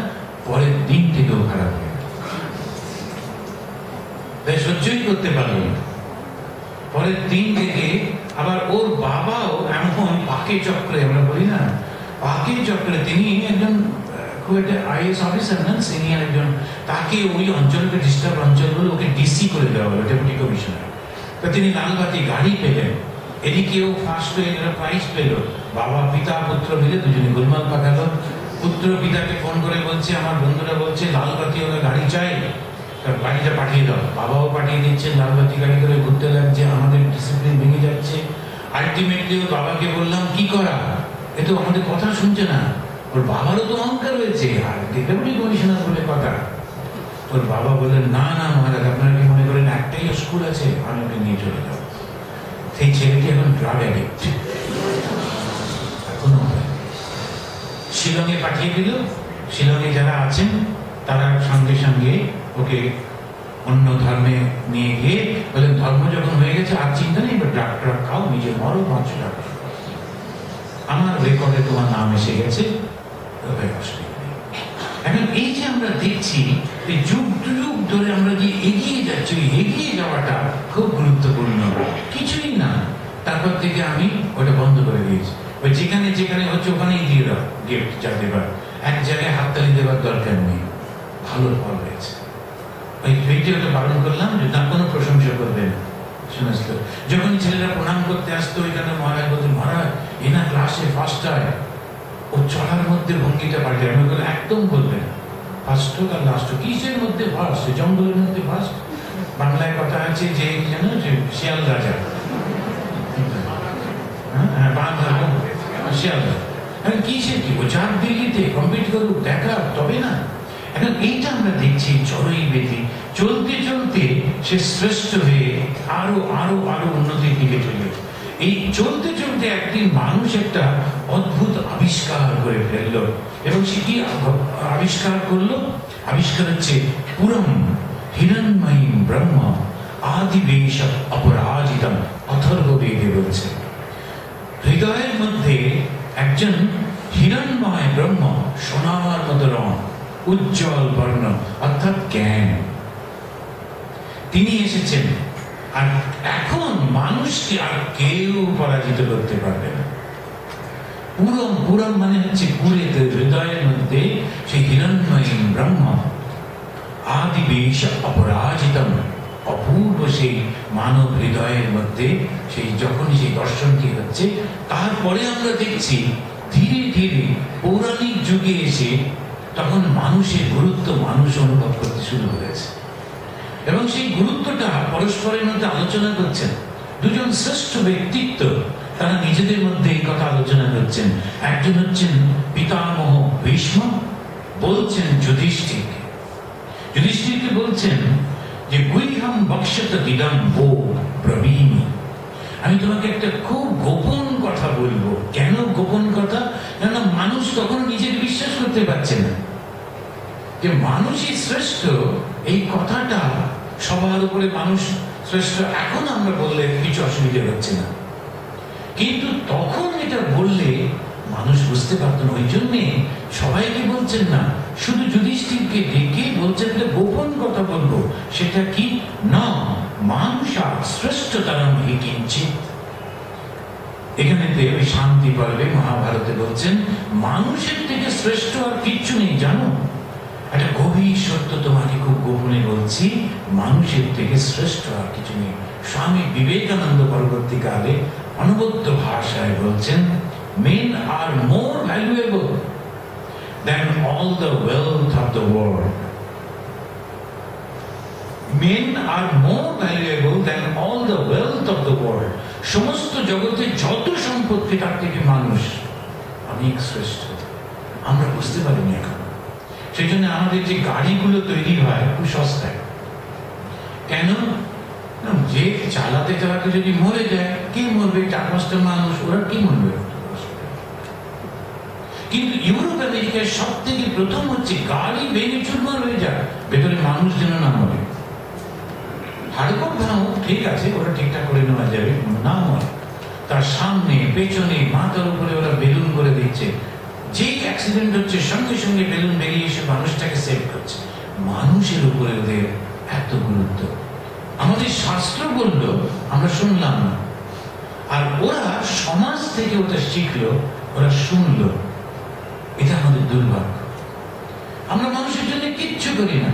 [SPEAKER 1] পরের দিন থেকেও খারাপ হয়ে তাই সহ্যই করতে পারলেন। পরের দিন থেকে আবার ওর বাবাও এমন পাকে চক্রে, আমরা বলি না পাকে চক্রে, তিনি একজন খুব একটা আইএস অফিসার না, সিনিয়র একজন, তাকে ওই অঞ্চলকে, ডিস্টার্ব অঞ্চলগুলো ওকে ডিসি করে দেওয়া হলো, ডেপুটি কমিশনার। তো তিনি লালবাতি গাড়ি পেলেন, এদিকেও ফার্স্ট হয়ে প্রাইজ পেল। বাবা পিতা পুত্র মিলে দুজনে গোলমাল পাকালো। পুত্র পিতাকে ফোন করে বলছে, আমার বন্ধুরা বলছে লালবাতি ওরা গাড়ি চাই, তার গাড়িটা পাঠিয়ে দাও। বাবাও পাঠিয়ে দিচ্ছে, লালবাতি গাড়ি করে ঘুরতে লাগছে, আমাদের ডিসিপ্লিন ভেঙে যাচ্ছে। আলটিমেটলি ওর বাবাকে বললাম কি করা, এ তো আমাদের কথা শুনছে না। ওর বাবারও তো অহংকার হয়েছে, আর ডেপুটি কমিশনার বলে কথা। ওর বাবা বললেন না না মহারাজ, আপনারা কি মনে করেন একটাই স্কুল আছে, আমি ওকে নিয়ে চলে যাবো। সেই ছেলেটি এখন ড্রাগ অ্যাডিক্ট, এখনো শিলংয়ে পাঠিয়ে দিল। শিলংয়ে যারা আছেন তারা সঙ্গে সঙ্গে ওকে অন্য ধর্মে নিয়ে গিয়ে বলেন, ধর্ম যখন হয়ে গেছে আর চিন্তা নেই, এবার ড্রাগ ট্রাগ খাও, নিজে মরো বাঁচো টাকা, আমার রেকর্ডে তোমার নাম এসে গেছে, অসুবিধা নেই। এখন এই যে আমরা দেখছি এই যুগ যুগ ধরে আমরা যে এগিয়ে যাচ্ছি, এগিয়ে যাওয়াটা খুব গুরুত্বপূর্ণ। কিছুই না, তারপর থেকে আমি ওটা বন্ধ করে দিয়েছি। ওই যেখানে যেখানে হচ্ছে ওখানেই দিয়ে দাও গিফট, যা দেবার এক জায়গায় হাততালি দেবার দরকার নেই। ভালো ফল হয়েছে, ওই ওইটা পালন করলাম যে না কোনো প্রশংসা করবে না। সমস্ত যখন ছেলেরা প্রণাম করতে আসতো ওইখানে মহারাজ বলতে, মহারাজ এনা ক্লাসে ফার্স্ট হয়, ও চলার মধ্যে ভঙ্গিটা পাল্টে। আমি বললাম একদম বলবে না ফার্স্ট হোক আর লাস্ট হোক, কিসের মধ্যে ফার্স্ট, জঙ্গলের মধ্যে ফার্স্ট। বাংলায় কথা আছে যে যেন যে শিয়াল রাজা, কিসের কি ও যার দিল্লিতে কম্পিট করুক, দেখা তবে না। এখন এইটা আমরা দেখছি চড়ই বেদি, চলতে চলতে সে শ্রেষ্ঠ হয়ে আরো আরো আরো উন্নতির দিকে চলে। এই চলতে চলতে একদিন মানুষ একটা অদ্ভুত আবিষ্কার করে ফেললো, এবং সে কি আবিষ্কার করলো? আবিষ্কার হচ্ছে পুরম হিরণ্ময়ী ব্রহ্ম আদিবেশ অপরাজিতম, অথর্ববেদে বলছে। হৃদয়ের মধ্যে একজন হিরণ্ময় ব্রহ্ম, সোনার মতো রং, উজ্জ্বল বর্ণ, অর্থাৎ জ্ঞান, তিনি এসেছেন। আর এখন মানুষকে আর কেউ পরাজিত করতে পারবে না। পুরম, পুরম মানে হচ্ছে পুরে, হৃদয়ের মধ্যে সেই হিরণ্ময়ী ব্রহ্ম আদিবেশ অপরাজিতম, অপূর্ব সেই মানব হৃদয়ের মধ্যে সেই যখন সেই দর্শনটি হচ্ছে, তারপরে আমরা দেখছি ধীরে ধীরে পৌরাণিক যুগে এসে তখন মানুষের গুরুত্ব মানুষ অনুভব করতে শুরু করেছে, এবং সেই গুরুত্বটা পরস্পরের মধ্যে আলোচনা করছেন। দুজন শ্রেষ্ঠ ব্যক্তিত্ব তারা নিজেদের মধ্যে এই কথা আলোচনা করছেন। একজন হচ্ছেন পিতামহ ভীষ্ম, বলছেন যুধিষ্ঠিরকে, যুধিষ্ঠিরকে বলছেন যে গুইহাম বক্ষ্যত দিদম ভো ব্রবীমি, আমি তোমাকে একটা খুব গোপন কথা বলবো। কেন গোপন কথা? কেন মানুষ তখন নিজের বিশ্বাস করতে পারছে না যে মানুষই শ্রেষ্ঠ। এই কথাটা সবার উপরে মানুষ শ্রেষ্ঠ এখন আমরা বললে কিছু অসুবিধা হচ্ছে না, কিন্তু তখন এটা বললে মানুষ বুঝতে পারত না। ওই জন্যে সবাইকে বলছেন না, শুধু যুধিষ্ঠিরকে ডেকে বলছেন যে গোপন কথা বলবো। সেটা কি না, মানুষ আর শ্রেষ্ঠতরম হি কিঞ্চিৎ। এখানে ওই শান্তি পর্বে মহাভারতে বলছেন মানুষের থেকে শ্রেষ্ঠ আর কিচ্ছু নেই। জানো, একটা গভীর সত্য তোমাকে খুব গোপনে বলছি, মানুষের থেকে শ্রেষ্ঠ আর কিছু নেই। স্বামী বিবেকানন্দ পরবর্তীকালে অনবদ্য ভাষায় বলছেন, men are more valuable than all the wealth of the world. Men are more valuable than all the wealth of the world. সমস্ত জগতে যত সম্পত্তি তার থেকে মানুষ অনেক শ্রেষ্ঠ। আমরা বুঝতে পারিনি এখন। সেই জন্য আমাদের যে গাড়িগুলো তৈরি হয় খুব সস্তায়। কেন? যে চালাতে চালাতে যদি মরে যায়, কে মরবে? 4-5টা মানুষ, ওরা কি মরবে? কিন্তু ইউরোপ আমেরিকায় সব থেকে প্রথম হচ্ছে গাড়ি ভেঙে চুরমার হয়ে যায়, ভেতরে মানুষ যেন না মরে। হাড়কোট ভাঙো, ঠিক আছে, ওরা ঠিকঠাক করে নেওয়া যাবে, না মরে। তার সামনে পেছনে মাথার উপরে ওরা বেলুন করে দিচ্ছে, যেই অ্যাক্সিডেন্ট হচ্ছে সঙ্গে সঙ্গে বেলুন বেরিয়ে এসে মানুষটাকে সেভ করছে। মানুষের উপরে ওদের এত গুরুত্ব। আমাদের শাস্ত্র বললো, আমরা শুনলাম না, আর ওরা সমাজ থেকে ওটা শিখলো, ওরা শুনলো। এটা আমাদের দুর্ভাগ্য। আমরা মানুষের জন্য কিচ্ছু করি না।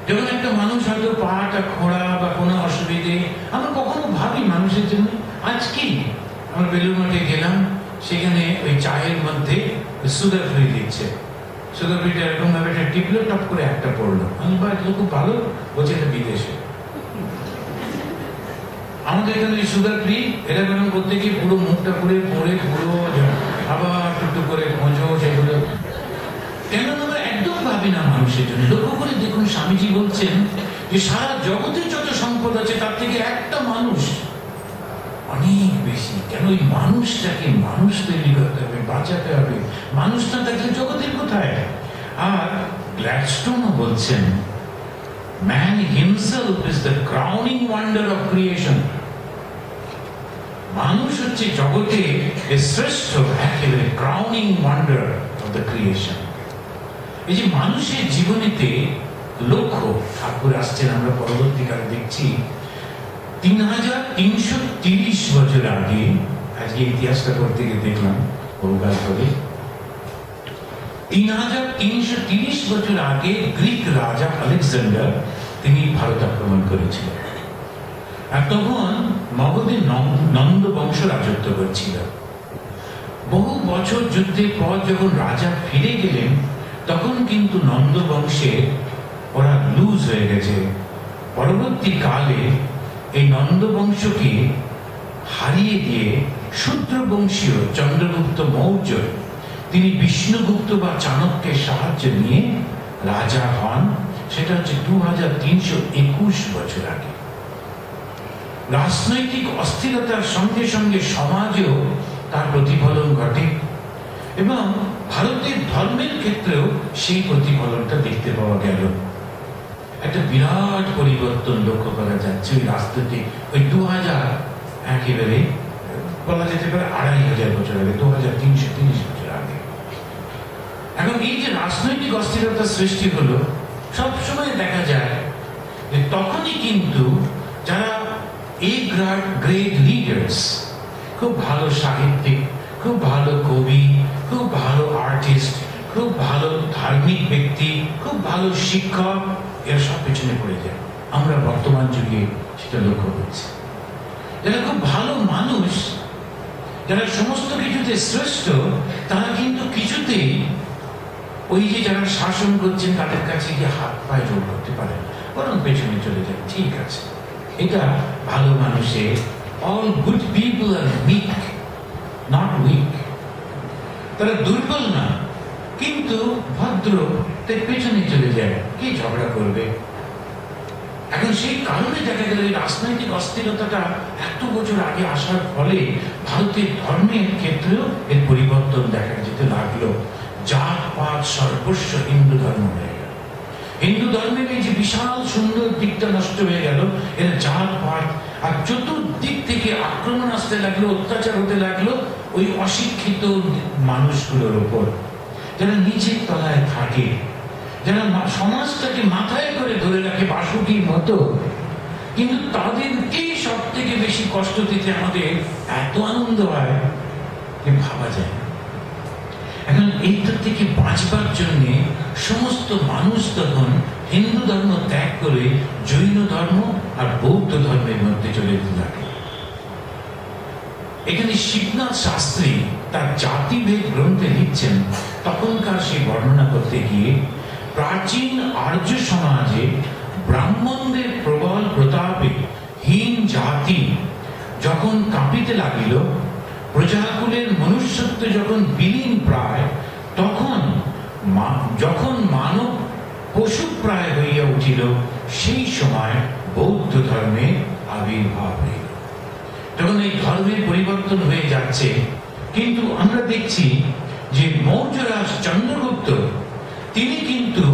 [SPEAKER 1] যখন একটা মানুষ হয়তো পাটা খোঁড়া বা কোনো অসুবিধে, আমরা কখনো ভাবি মানুষের জন্য। আজকে আমরা বেলুর মাঠে গেলাম, সেখানে ওই চায়ের মধ্যে সুগার ফ্রি দিচ্ছে। সুগার ফ্রিটা এরকম ভাবে একটা টিপলো, টপ করে একটা পড়লো। আমি বা এটা খুব ভালো, বলছে এটা বিদেশে। আমাদের এখানে সুগার ফ্রি এটা এরকম করতে গিয়ে পুরো মুখটা পুড়ে পুরো আবার টুকটু করে খোঁজো সেগুলো। কেন আমরা একদম ভাবি না মানুষের জন্য? লক্ষ্য করে দেখুন, স্বামীজি বলছেন যে সারা জগতে যত সম্পদ আছে তার থেকে একটা মানুষ অনেক বেশি। কেন? ওই মানুষটাকে মানুষ তৈরি করতে হবে, বাঁচাতে হবে। মানুষ না থাকলে জগতের কোথায়? আর গ্ল্যাডস্টোনও বলছেন, man himself is the crowning wonder of creation. মানুষ হচ্ছে জগতে শ্রেষ্ঠ, একেবারে crowning wonder of the creation. এই যে মানুষের জীবনীতে লক্ষ্য ঠাকুর আসছেন, আমরা পরবর্তীকালে দেখছি 3330 বছর আগে, আজকে ইতিহাসটা করতে গিয়ে দেখলাম বহুকাল ধরে, 3330 বছর আগে গ্রিক রাজা আলেকজান্ডার তিনি ভারত আক্রমণ করেছিলেন। আর তখন মগধে নন্দ বংশ রাজত্ব করছিল। বহু বছর যুদ্ধের পর যখন রাজা ফিরে গেলেন, তখন কিন্তু নন্দ বংশে ওরা লুজ হয়ে গেছে। পরবর্তীকালে এই নন্দ বংশকে হারিয়ে দিয়ে শূদ্র বংশীয় চন্দ্রগুপ্ত মৌর্য তিনি বিষ্ণুগুপ্ত বা চাণক্যের সাহায্য নিয়ে রাজা হন। সেটা হচ্ছে 2321 বছর আগে। রাজনৈতিক অস্থিরতার সঙ্গে সঙ্গে সমাজেও তার প্রতিফলন ঘটে এবং ভারতের ধর্মের ক্ষেত্রেও সেই প্রতিফলনটা দেখতে পাওয়া গেল। একটা বিরাট পরিবর্তন লক্ষ্য করা যাচ্ছে ওই রাজনৈতিক, ওই 2000 একেবারে বলা যেতে পারে 2500 বছর আগে, 2330 বছর আগে। এখন এই যে রাজনৈতিক অস্থিরতার সৃষ্টি হলো, সবসময় দেখা যায় যে তখনই কিন্তু যারা গ্রেট লিডার্স, খুব ভালো সাহিত্যিক, খুব ভালো কবি, খুব ভালো আর্টিস্ট, খুব ভালো ধার্মিক ব্যক্তি, খুব ভালো শিক্ষক, এরা সব পেছনে পড়ে যায়। আমরা বর্তমান যুগে সেটা লক্ষ্য করছি। যারা খুব ভালো মানুষ, যারা সমস্ত কিছুতে শ্রেষ্ঠ, তারা কিন্তু কিছুতেই ওই যে যারা শাসন করছেন তাদের কাছে গিয়ে হাত পায়ে জোর করতে পারেন, বরং পেছনে চলে যায়। ঠিক আছে, এটা ভালো মানুষের, all good people are weak, not weak. তারা দুর্বল না, কিন্তু ভদ্র, তাই পেছনে চলে যায়, কি ঝগড়া করবে। এখন সেই কারণে দেখা গেল রাজনৈতিক অস্থিরতাটা এত বছর আগে আসার ফলে ভারতের ধর্মের ক্ষেত্রেও এর পরিবর্তন দেখা যেতে লাগলো। জাত পাত সর্বস্ব হিন্দু ধর্ম হয়ে গেল। হিন্দু ধর্মের এই যে বিশাল সুন্দর দিকটা নষ্ট হয়ে গেল, এর জাত পাত আর চতুর্দিক থেকে আক্রমণ আসতে লাগলো, অত্যাচার হতে লাগলো ওই অশিক্ষিত মানুষগুলোর উপর, যারা নিচের তলায় থাকে, যারা সমাজটাকে মাথায় করে ধরে রাখে বাসুকির মতো, কিন্তু তাদেরকেই সব থেকে বেশি কষ্ট দিতে আমাদের এত আনন্দ হয় যে ভাবা যায়। এখন এইটা থেকে বাঁচবার জন্য সমস্ত মানুষ তখন হিন্দু ধর্ম ত্যাগ করে জৈন ধর্ম আর বৌদ্ধ ধর্মের মধ্যে চলে যেতে লাগে। এখানে শিবনাথ শাস্ত্রী তার জাতিভেদ গ্রন্থে লিখছেন, তখনকার সেই বর্ণনা করতে গিয়ে প্রাচীন আর্য সমাজে ব্রাহ্মণদের প্রবল প্রতাপে হীন জাতি যখন কাঁপিতে লাগিল, প্রজাকুলের মনুষ্যত্ব যখন বিলীন প্রায়, তখন যখন মানব পশু প্রায় হইয়া উঠিল, সেই সময় বৌদ্ধ ধর্মের আবির্ভাব হইল। তখন এই ধর্মের পরিবর্তন হয়ে যাচ্ছে। কিন্তু আমরা দেখছি যে মৌর্যরাজ চন্দ্রগুপ্ত তিনি কিন্তু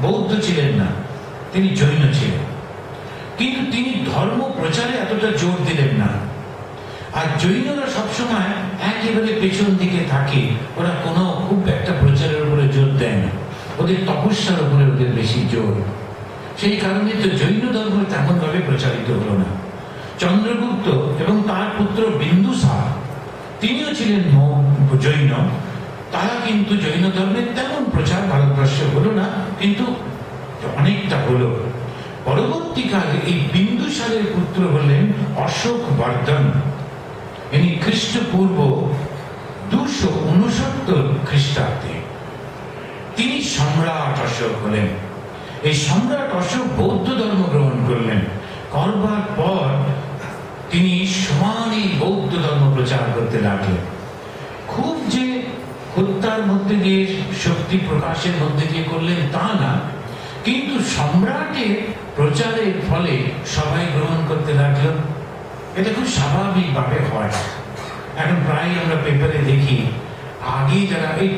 [SPEAKER 1] বৌদ্ধ ছিলেন না, তিনি জৈন ছিলেন, কিন্তু তিনি ধর্ম প্রচারে এতটা জোর দিলেন না। আর জৈনরা সবসময় একেবারে পেছন দিকে থাকে, ওরা কোনো খুব একটা প্রচারের উপরে জোর দেয় না, ওদের তপস্যার উপরে ওদের বেশি জোর। সেই কারণে তো জৈন ধর্ম তেমন ভাবে প্রচারিত হলো না। চন্দ্রগুপ্ত এবং তার পুত্র বিন্দুসার, তিনিও ছিলেন জৈন, তারা কিন্তু জৈন ধর্মের তেমন প্রচার ভারতবর্ষে হলো না, কিন্তু অনেকটা হলো। পরবর্তীকালে এই বিন্দুসারের পুত্র হলেন অশোক বর্ধন। ইনি খ্রিস্টপূর্ব 269 খ্রিস্টাব্দে তিনি সম্রাট অশোক হলেন। এই সম্রাট অশোক বৌদ্ধ ধর্ম গ্রহণ করলেন, করবার পর তিনি সমানই বৌদ্ধ ধর্ম প্রচার করতে লাগলেন। খুব যে হত্যার মধ্যে দিয়ে, শক্তি প্রকাশের মধ্যে দিয়ে করলেন তা না, কিন্তু সম্রাটের প্রচারের ফলে সবাই গ্রহণ করতে লাগলো। এটা খুব স্বাভাবিক ভাবে হয়। এখন প্রায় আমরা পেপারে দেখি, আগে যারা এই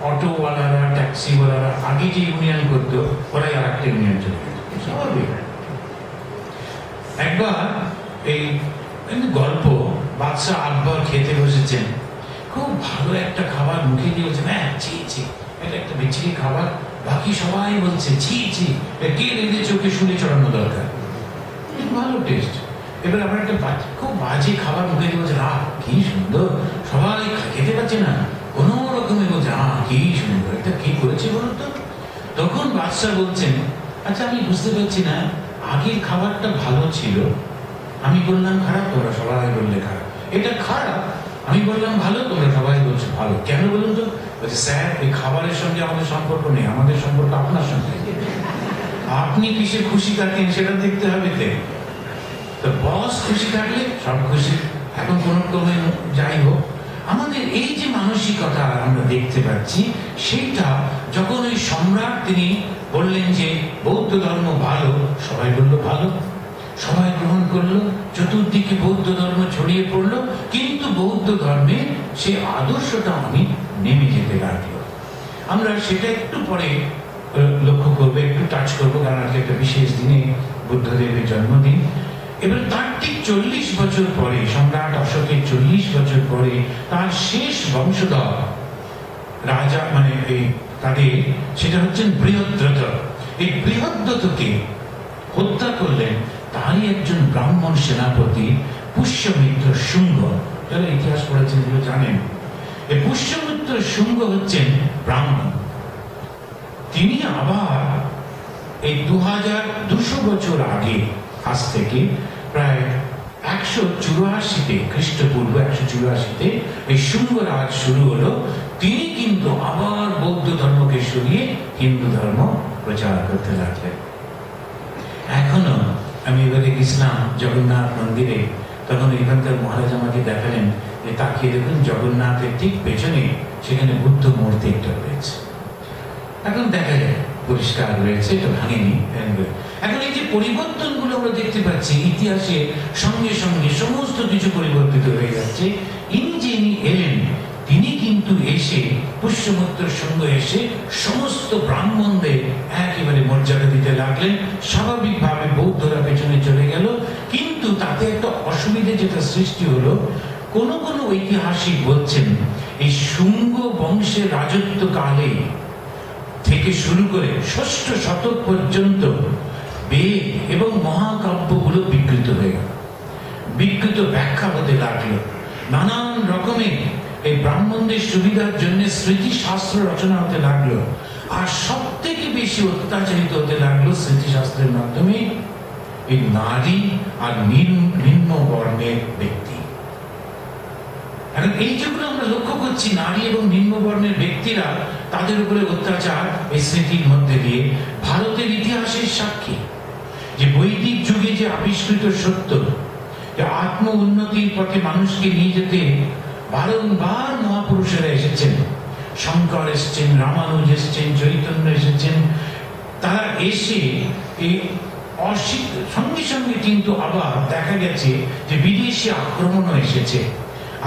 [SPEAKER 1] অটোওয়ালারা, ট্যাক্সিওয়ালারা আগে যে ইউনিয়ন করতো, ওরাই আর একটা ইউনিয়ন চলে গেছে, স্বাভাবিক। একবার এই গল্প বাদশাহ আকবর খেতে বসেছেন, খুব ভালো একটা খাবার মুখে দিয়ে বলছেন, হ্যাঁ ছি ছি, এটা একটা বিচ্ছিরি খাবার, বাকি সবাই বলছে ছি ছি, কে রেঁধে চোখে শুনে চড়ানো দরকার, ভালো টেস্ট। এবার আমার একটা খুব বাজে খাবার মুখে দিয়ে বলছে, আহ কি সুন্দর, সবাই খেতে পারছে না, কোনো রকমে বলছে আহ কি সুন্দর, এটা কি করেছে বলুন তো। তখন বাদশাহ বলছেন, আচ্ছা আমি বুঝতে পারছি না, আগের খাবারটা ভালো ছিল, আমি বললাম খারাপ, তোমরা সবাই বললে খারাপ, এটা খারাপ, আমি বললাম ভালো, তোমরা সবাই বলছো ভালো, কেন বলুন তো। বলছে, স্যার এই খাবারের সঙ্গে আমাদের সম্পর্ক নেই, আমাদের সম্পর্ক আপনার সঙ্গে, আপনি কিসে খুশি থাকেন সেটা দেখতে হবে। তো বস খুশি থাকলে সব খুশি। এখন কোন ক্রমে যাই হোক, আমাদের এই যে মানসিকতা আমরা দেখতে পাচ্ছি, সেইটা যখন ওই সম্রাট তিনি বললেন যে বৌদ্ধ ধর্ম ভালো, সবাই বললো ভালো, সবাই গ্রহণ করলো, চতুর্দিকে বৌদ্ধ ধর্ম ছড়িয়ে পড়লো, কিন্তু বৌদ্ধ ধর্মে সে আদর্শটা আমি নেমে যেতে লাগলো। আমরা সেটা একটু পরে লক্ষ্য করবো, একটু টাচ করবো, কারণ আজকে একটা বিশেষ দিনে বুদ্ধদেবের জন্মদিন। এবার তার ঠিক 40 বছর পরে, সম্রাট অশোকের 40 বছর পরে তার শেষ বংশধর রাজা, মানে এই তাদের, সেটা হচ্ছেন বৃহদ্রথ। এই বৃহদ্রথকে হত্যা করলেন তারই একজন ব্রাহ্মণ সেনাপতি পুষ্যমিত্র শুঙ্গ। যারা ইতিহাস পড়েছেন এগুলো জানেন। এই পুষ্যমিত্র শুঙ্গ হচ্ছেন ব্রাহ্মণ। তিনি আবার এই 2200 বছর আগে, আজ থেকে প্রায় 184-তে, খ্রিস্টপূর্ব 184-তে এই শুঙ্গরাজ শুরু হলো। তিনি কিন্তু আবার বৌদ্ধ ধর্মকে সরিয়ে হিন্দু ধর্ম প্রচার করতে লাগলেন। এখনো আমি এবারে গেছিলাম জগন্নাথ মন্দিরে, তখন এখানকার মহারাজ আমাকে দেখালেন যে তাকিয়ে দেখুন জগন্নাথের ঠিক পেছনে সেখানে বুদ্ধ মূর্তি একটা রয়েছে। এখন দেখা যায় পরিষ্কার রয়েছে, এটা ভাঙেনি। এখন এই যে পরিবর্তন গুলো আমরা দেখতে পাচ্ছি ইতিহাসে, সঙ্গে সঙ্গে সমস্ত কিছু পরিবর্তিত হয়ে যাচ্ছে। ইনি এলেন, তিনি কিন্তু এসে পুষ্যমিত্র শুঙ্গ এসে সমস্ত ব্রাহ্মণদের একেবারে মর্যাদা দিতে লাগলেন। স্বাভাবিকভাবে বৌদ্ধরা পেছনে চলে গেল, কিন্তু তাতে একটা অসুবিধা যেটা সৃষ্টি হলো, কোন কোন ঐতিহাসিক বলছেন এই শুঙ্গ বংশের রাজত্ব কালে থেকে শুরু করে 6ষ্ঠ শতক পর্যন্ত বেদ এবং মহাকাব্যগুলো বিকৃত হয়ে গেল, বিকৃত ব্যাখ্যা হতে লাগলো। নানান রকমের এই ব্রাহ্মণদের সুবিধার জন্য স্মৃতিশাস্ত্র রচনা হতে লাগলো, আর সব থেকে বেশি অত্যাচারিত হতে লাগলো স্মৃতিশাস্ত্রের মাধ্যমে এই নারী আর নিম্ন বর্ণের ব্যক্তি। এখন এই যেগুলো আমরা লক্ষ্য করছি, নারী এবং নিম্ন বর্ণের ব্যক্তিরা, তাদের উপরে অত্যাচার এই স্মৃতির মধ্যে দিয়ে ভারতের ইতিহাসের সাক্ষী যে বৈদিক যুগে যে আবিষ্কৃত সত্য, যে আত্ম উন্নতির পথে মানুষকে নিয়ে যেতে বারংবার মহাপুরুষেরা এসেছেন। শঙ্কর এসেছেন, রামানুজ এসেছেন, চৈতন্য এসেছেন। তারা এসে এই সঙ্গে সঙ্গে কিন্তু আবার দেখা গেছে যে বিদেশি আক্রমণও এসেছে,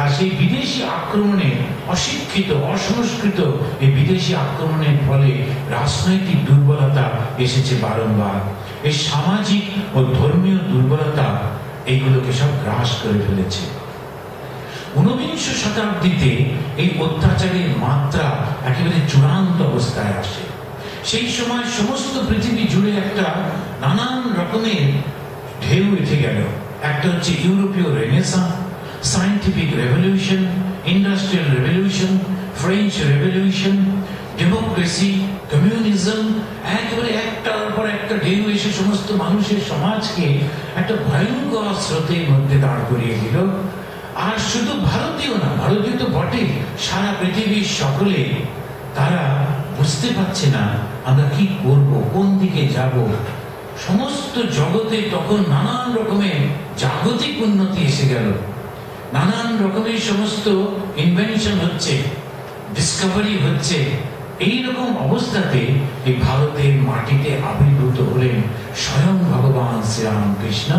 [SPEAKER 1] আর সেই বিদেশি আক্রমণে অশিক্ষিত, অসংস্কৃত এই বিদেশি আক্রমণের ফলে রাজনৈতিক দুর্বলতা এসেছে বারংবার। এই সামাজিক ও ধর্মীয় দুর্বলতা এইগুলোকে সব গ্রাস করে ফেলেছে। 19 শতাব্দীতে এই অত্যাচারের মাত্রা একেবারে চূড়ান্ত অবস্থায় আসে। সেই সময় সমস্ত পৃথিবী জুড়ে একটা নানান রকমের ঢেউ উঠে গেল। একটা হচ্ছে ইউরোপীয় renaissance, scientific revolution, industrial revolution, French revolution, democracy, communism, একেবারে একটার পর একটা ঢেউ এসে সমস্ত মানুষের সমাজকে একটা ভয়ঙ্কর স্রোতের মধ্যে দাঁড় করিয়ে দিল। আর শুধু ভারতীয় না, ভারতীয় তো বটে, সারা পৃথিবীর সকলে তারা বুঝতে পারছে না আমরা কি করব, কোন দিকে যাব। সমস্ত জগতে তখন নানান রকমের জাগতিক উন্নতি এসে গেল, নানান রকমের সমস্ত ইনভেনশন হচ্ছে, ডিসকভারি হচ্ছে। এইরকম অবস্থাতে এই ভারতের মাটিতে আবির্ভূত হলেন স্বয়ং ভগবান শ্রীরামকৃষ্ণ,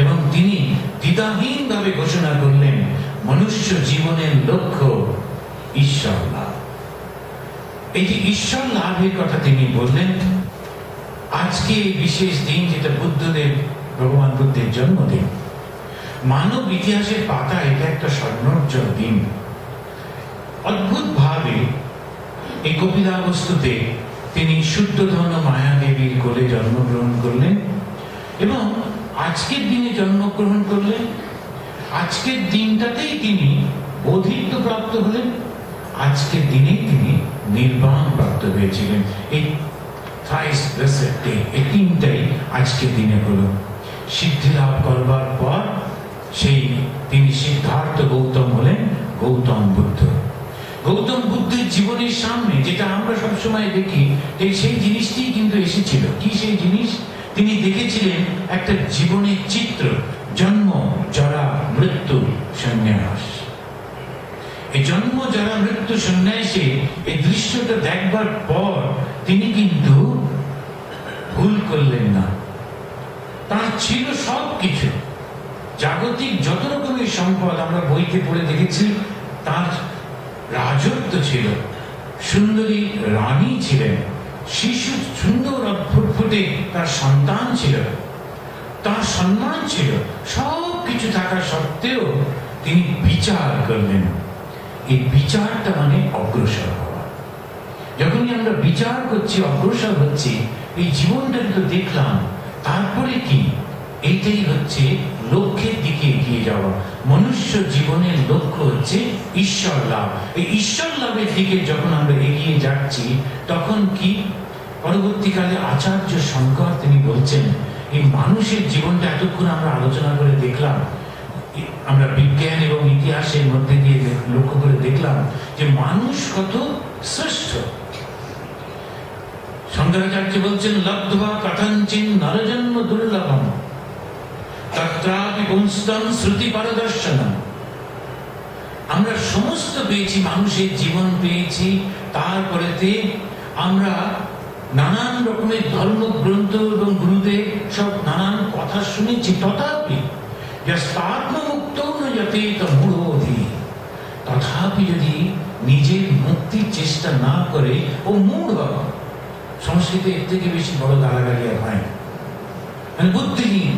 [SPEAKER 1] এবং তিনি দ্বিধাহীন ভাবে ঘোষণা করলেন মনুষ্য জীবনের লক্ষ্য ঈশ্বর লাভ। এই যে ঈশ্বর লাভের কথা তিনি বললেন, আজকে এই বিশেষ দিন যেটা বুদ্ধদেব, ভগবান বুদ্ধের জন্মদিন, মানব ইতিহাসের পাতা এটা একটা স্বর্ণোজ্জ্বল দিন। অদ্ভুত ভাবে এই কপিলাবস্তুতে তিনি শুদ্ধধন মায়া দেবীর কোলে জন্মগ্রহণ করলেন এবং আজকের দিনে জন্মগ্রহণ করলেন। আজকের দিনটাতেই তিনি বোধিত্ব প্রাপ্ত হলেন, আজকের দিনে তিনি নির্বাণ প্রাপ্ত হয়েছিলেন। এই thrice blessed day, এই তিনটাই আজকের দিনে হলো। সিদ্ধি লাভ করবার পর তিনি সিদ্ধার্থ গৌতম হলেন গৌতম বুদ্ধ। গৌতম বুদ্ধের জীবনের সামনে যেটা আমরা সবসময় দেখি সেই জিনিসটি কিন্তু এসেছিল। কি সেই জিনিস? তিনি দেখেছিলেন একটা জীবনের চিত্র, জন্ম জরা মৃত্যু সন্ন্যাস। এই জন্ম জরা মৃত্যু সন্ন্যাসে এই দৃশ্যটা দেখবার পর তিনি কিন্তু ভুল করলেন না। তার ছিল সবকিছু, জাগতিক যত রকমের সম্পদ আমরা বইতে পড়ে দেখেছি, তার রাজত্ব ছিল, সুন্দরী রানী ছিলেন, শিশু সুন্দর ফুটফুটে তার সন্তান ছিল, তার সম্মান ছিল, সবকিছু থাকা সত্ত্বেও তিনি বিচার করলেন। এই বিচারটা মানে অগ্রসর হওয়া। যখনই আমরা বিচার করছি, অগ্রসর হচ্ছি, এই জীবনটা তো দেখলাম, তারপরে কি? এইটাই হচ্ছে লক্ষ্যের দিকে এগিয়ে যাওয়া। মনুষ্য জীবনের লক্ষ্য হচ্ছে ঈশ্বর লাভ। এই ঈশ্বর লাভের দিকে যখন আমরা এগিয়ে যাচ্ছি, তখন কি? পরবর্তীকালে আচার্য শঙ্কর তিনি বলছেন, এই মানুষের জীবনটা এতক্ষণ আমরা আলোচনা করে দেখলাম, আমরা বিজ্ঞান এবং ইতিহাসের মধ্যে দিয়ে লক্ষ্য করে দেখলাম যে মানুষ কত শ্রেষ্ঠ। শঙ্করাচার্য বলছেন, লব্ধ্বা কথঞ্চিন নরজন্ম দুর্লভম তত্রাপি পুংস্তম শ্রুতি পারদর্শনম। আমরা সমস্ত পেয়েছি, মানুষের জীবন পেয়েছি, তারপরেতে আমরা নানান রকমের ধর্মগ্রন্থ এবং গুরুদেব সব নানান কথা শুনেছি, তথাপি তথাপি যদি নিজের মুক্তির চেষ্টা না করে ও মূঢ়। সংস্কৃতে এর থেকে বেশি বড় গালাগালি আর হয় না, মানে বুদ্ধিহীন।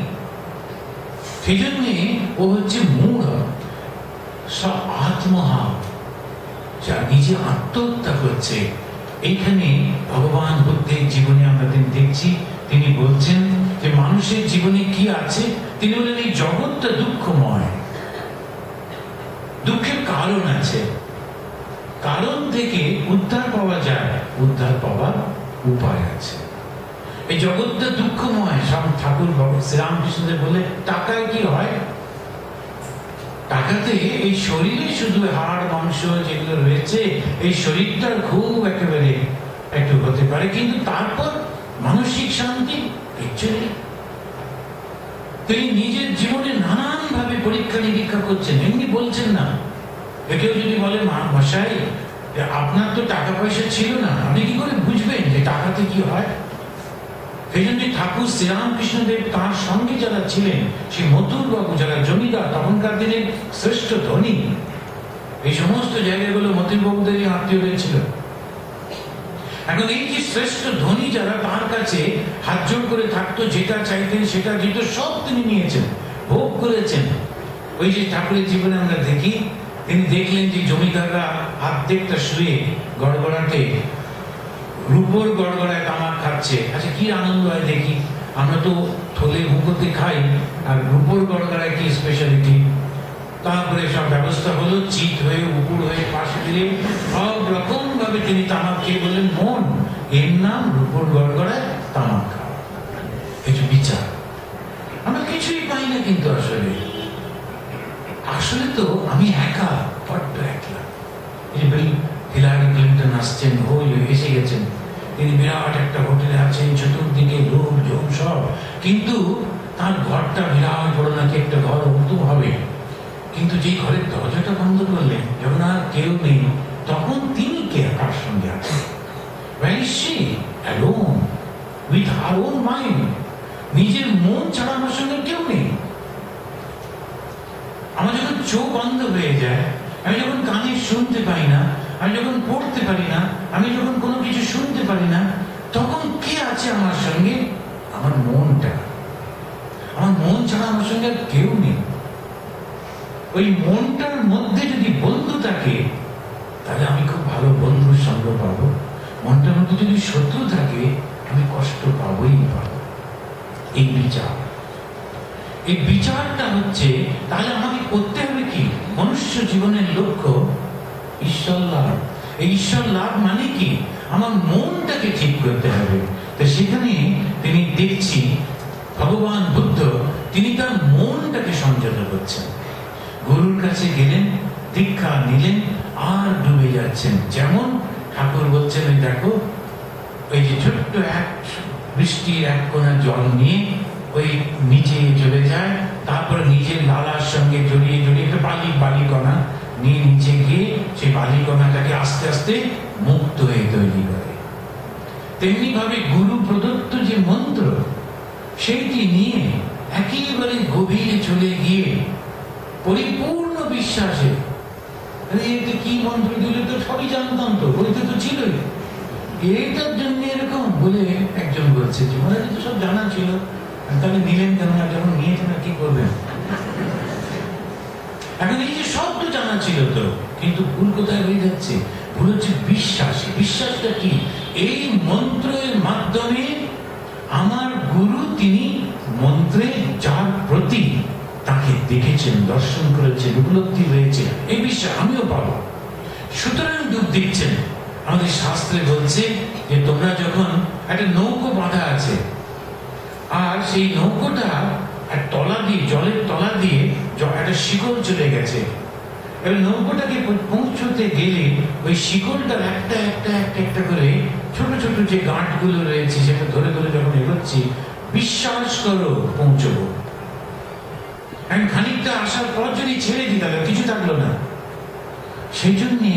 [SPEAKER 1] সেই জন্যে ও হচ্ছে মূঢ়, আত্মহা, যা নিজে আত্মহত্যা করছে। এইখানে ভগবান বুদ্ধের জীবনে আমরা দেখছি, তিনি বলছেন যে মানুষের জীবনে কি আছে। তিনি বলেন, এই জগৎটা দুঃখময়, দুঃখের কারণ আছে, কারণ থেকে উদ্ধার পাওয়া যায়, উদ্ধার পাওয়ার উপায় আছে। এই জগৎটা দুঃখময়। ঠাকুর শ্রীরামকৃষ্ণদেব বলে, টাকায় কি হয়? টাকাতে এই শরীরে শুধু হাড় মাংস যেগুলো রয়েছে, এই শরীরটার খুব একেবারে একটু হতে পারে, কিন্তু তারপর মানসিক শান্তি কিচ্ছু নেই। তিনি নিজের জীবনে নানান ভাবে পরীক্ষা নিরীক্ষা করছেন, এমনি বলছেন না। কেউ যদি বলে, মশাই আপনার তো টাকা পয়সা ছিল না, আপনি কি করে বুঝবেন যে টাকাতে কি হয়? সেই জন্য ঠাকুর শ্রীরামকৃষ্ণদেব তার সঙ্গে যারা ছিলেন, সেই মথুর বাবু যারা জমিদার, তখনকার দিনের শ্রেষ্ঠ ধনী, এই সমস্ত জায়গাগুলো মথুর বাবুদেরই আত্মীয় হয়েছিল। এখন এই যে শ্রেষ্ঠ ধনী যারা তার কাছে হাত জোড় করে থাকতো, যেটা চাইতেন সেটা যেটা সব তিনি নিয়েছেন, ভোগ করেছেন। ওই যে ঠাকুরের জীবনে আমরা দেখি, তিনি দেখলেন যে জমিদাররা অর্ধেকটা শুয়ে গড়গড়াতে রূপোর গড়গড়ায় তামাক খাচ্ছে। আচ্ছা, কি আনন্দ হয় দেখি। আমরা তো থলে হুঁকোতে খাই, আর রূপোর গড়গড়ায় কি স্পেশালিটি। তারপরে সব ব্যবস্থা হলো, চিত হয়ে উপুর হয়ে পাশে দিলে সব রকম ভাবে তিনি তামাক খেয়ে বললেন, মন এর নাম রূপোর গড়গড়ায় তামাক খাওয়া। কিছু বিচার আমরা কিছুই পাই না, কিন্তু আসলে তো আমি একা, বড্ড একলা। হিলারি ক্লিন্টন আসছেন, এসে গেছেন, তিনি বিরাট একটা হোটেলে আছেন, চতুর্দিকে লোকজন সব, কিন্তু তার ঘরটা বিরাট বড় নাকি একটা ঘর উর্দু হবে, কিন্তু যে ঘরের দরজাটা বন্ধ করলেন, যখন আর কেউ নেই, তখন তিনি কে, কার সঙ্গে আছেন? Where is she? Alone, with her own mind. নিজের মন ছাড়া আমার সঙ্গে কেউ নেই। আমার যখন চোখ বন্ধ হয়ে যায়, আমি যখন কানে শুনতে পাই না, আমি যখন পড়তে পারি না, আমি যখন কোনো কিছু শুনতে পারি না, তখন কে আছে আমার সঙ্গে? আমার মনটা। আমার মন ছাড়া আমার সঙ্গে আর কেউ নেই। ওই মনটার মধ্যে যদি বন্ধু থাকে তাহলে আমি খুব ভালো বন্ধুর সঙ্গ পাবো, মনটার মধ্যে যদি শত্রু থাকে আমি কষ্ট পাবোই পাবো। এই বিচার, এই বিচারটা হচ্ছে, তাহলে আমাকে করতে হবে কি? মনুষ্য জীবনের লক্ষ্য ঈশ্বর লাভ। এই ঈশ্বর লাভ মানে কি? আমার মনটাকে ঠিক করতে হবে। তো সেখানে তিনি দেখছি ভগবান বুদ্ধ তিনি তার মনটাকে সংযত করছেন। গুরুর কাছে গেলেন, দীক্ষা নিলেন, আর ডুবে যাচ্ছেন। যেমন ঠাকুর বলছেন, ওই দেখো ওই যে ছোট্ট এক বৃষ্টির এক কোনা জল নিয়ে ওই নিচে চলে যায়, তারপর নিজের লালার সঙ্গে জড়িয়ে জড়িয়ে একটা বালিকণা নিয়ে নিচে গিয়ে সেই বালিকণাটাকে আস্তে আস্তে মুক্ত হয়ে তৈরি করে। তেমনি ভাবে গুরু প্রদত্ত যে মন্ত্র সেইটি নিয়ে একেবারে গভীরে চলে গিয়ে পরিপূর্ণ বিশ্বাসে, এটা কি মন্ত্র দিলে তো সবই জানতাম, তো বইতে তো ছিলই, এটার জন্য এরকম বলে একজন বলছে যে মহারাজ তো সব জানা ছিল, তাহলে নিলেন কেন না? যখন নিয়েছেন কি করবেন? এখন এই যে সব তো জানা ছিল তো, কিন্তু ভুল কোথায় হয়ে যাচ্ছে? ভুল হচ্ছে বিশ্বাস। বিশ্বাসটা কি? এই মন্ত্রের মাধ্যমে আমার গুরু তিনি মন্ত্রে যার প্রতি তাকে দেখেছেন, দর্শন করেছেন, উপলব্ধি হয়েছে, এই বিশ্বাস আমিও পাবো। সুতরাং ডুব দিচ্ছেন। আমাদের শাস্ত্রে বলছে যে তোমরা যখন একটা নৌকো বাঁধা আছে, আর সেই নৌকোটা তলা দিয়ে, জলের তলা দিয়ে একটা শিকল চলে গেছে, এবার নৌকোটাকে পৌঁছতে গেলে ওই শিকলটার একটা একটা একটা একটা করে ছোট ছোট যে গাঁটগুলো রয়েছে সেটা ধরে ধরে যখন এগোচ্ছি, বিশ্বাস করো পৌঁছবো। খানিকটা আসার পর যদি ছেড়ে দিই তাহলে কিছু থাকলো না। সেই জন্যে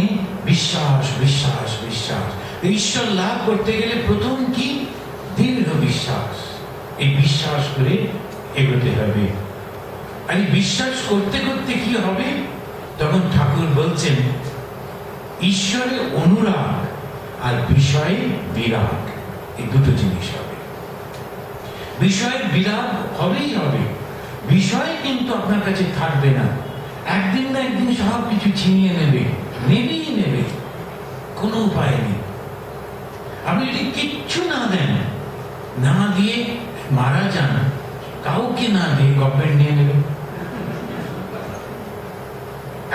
[SPEAKER 1] বিশ্বাস বিশ্বাস বিশ্বাস। ঈশ্বর লাভ করতে গেলে প্রথম কি? দৃঢ় বিশ্বাস। এই বিশ্বাস করে এগোতে হবে। আর এই বিশ্বাস করতে করতে কি হবে? তখন ঠাকুর বলছেন ঈশ্বরে অনুরাগ আর বিষয়ে বিরাগ, এই দুটো জিনিস হবে। বিষয়ের বিরাগ হবেই হবে, বিষয় কিন্তু আপনার কাছে থাকবে না। একদিন না একদিন সব কিছু ছিনিয়ে নেবে, নেবেই নেবে, কোনো উপায় নেই। আপনি যদি কিচ্ছু না দেন, না দিয়ে মারা যান, কাউকে না দিয়ে গভর্নমেন্ট নিয়ে নেবে।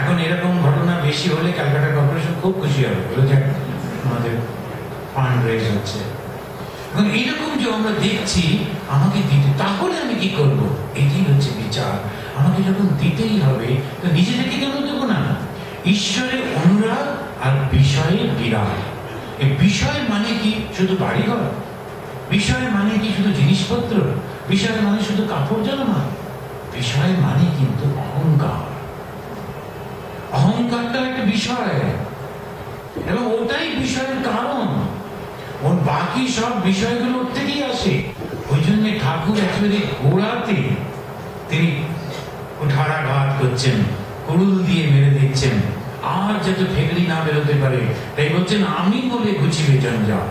[SPEAKER 1] এখন এরকম ঘটনা বেশি হলে ক্যালকাটা কর্পোরেশন খুব খুশি হবে, বলে যে আমাদের ফান্ড রেজ হচ্ছে। এবং এইরকম যে আমরা দেখছি আমাকে দিতে, তাহলে আমি কি করব? এটি হচ্ছে বিচার। আমাকে যখন দিতেই হবে তো নিজে থেকে কেন দেবো না? ঈশ্বরের অনুরাগ আর বিষয়ে বিরাগ। এই বিষয় মানে কি? শুধু বাড়িঘর? বিষয় মানে কি শুধু জিনিসপত্র? বিষয় মানে শুধু কাপড় জামা? বিষয় মানে কিন্তু অহংকার। অহংকারটা একটা বিষয়, এবং ওটাই বিষয়ের কারণ। ওর বাকি সব বিষয়গুলোর থেকেই আসে। ওই জন্য ঠাকুর একেবারে গোড়াতে তিনি কুঠারাঘাত করছেন, কুড়ুল দিয়ে মেরে দিচ্ছেন, আর যাতে ফেকড়ি না বেরোতে পারে। তাই বলছেন আমি বলে ঘুচিবে জঞ্জাল।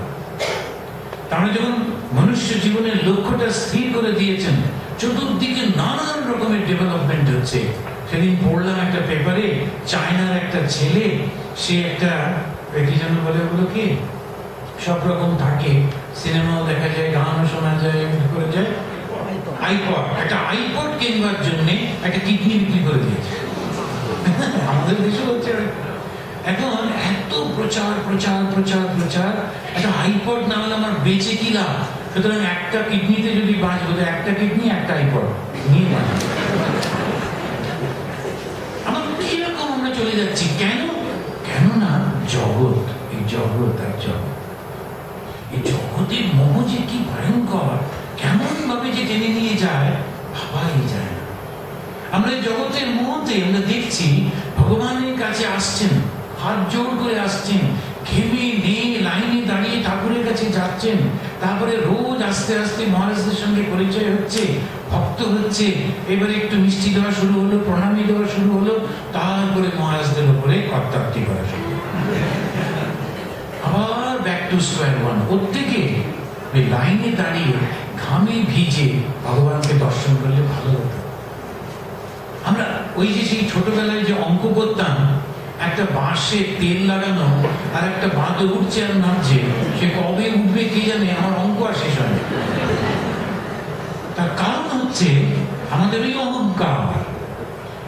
[SPEAKER 1] তারা যখন মনুষ্য জীবনের লক্ষ্যটা স্থির করে দিয়েছেন, চতুর্দিকে নানান রকমের ডেভেলপমেন্ট হচ্ছে। সেদিন পড়লাম একটা পেপারে, চায়নার একটা ছেলে, সে একটা কি যেন বলে, ওগুলো কি সব রকম থাকে, সিনেমাও দেখা যায়, গানও শোনা যায়, করে যায়, আইপড, একটা আইপড কেনবার জন্য একটা কিডনি বিক্রি করে দিয়েছে। আমাদের দেশে হচ্ছে এখন এত প্রচার প্রচার প্রচার প্রচার, একটা আইপড না হলে আমার বেঁচে কি লাভ? সুতরাং একটা কিডনিতে যদি বাঁচবো, একটা কিডনি একটা আইপড নিয়ে বাঁচবো। আমার কিরকম আমরা চলে যাচ্ছি কেন? কেননা জগৎ, এই জগৎ আর জগৎ, এই জগতের মোহ যে কি ভয়ঙ্কর, কেমন ভাবে যে টেনে নিয়ে যায় ভাবাই যায় না। আমরা এই জগতের মোহতে আমরা দেখছি ভগবানের কাছে আসছেন, হাত জোর করে আসছেন, ঘেমে নিয়ে লাইনে দাঁড়িয়ে ঠাকুরের কাছে যাচ্ছেন, তারপরে রোজ আস্তে আস্তে মহারাজদের সঙ্গে পরিচয় হচ্ছে, ভক্ত হচ্ছে, এবারে একটু মিষ্টি দেওয়া শুরু হলো, প্রণামী দেওয়া শুরু হলো, তারপরে মহারাজদের উপরে কর্তাক্তি করা শুরু হলো, আবার ব্যাক টু স্কয়ার ওয়ান। প্রত্যেকে ওই লাইনে দাঁড়িয়ে ঘামে ভিজে ভগবানকে দর্শন করলে ভালো হতো। আমরা ওই যে সেই ছোটবেলায় যে অঙ্ক করতাম, একটা বাঁশে তেল লাগানো আর একটা বাঁধে উঠছে আর নামছে, সে কবে উঠবে কে জানে, আমার অঙ্ক আর শেষ হয়। তার কারণ হচ্ছে আমাদের ওই অহংকার।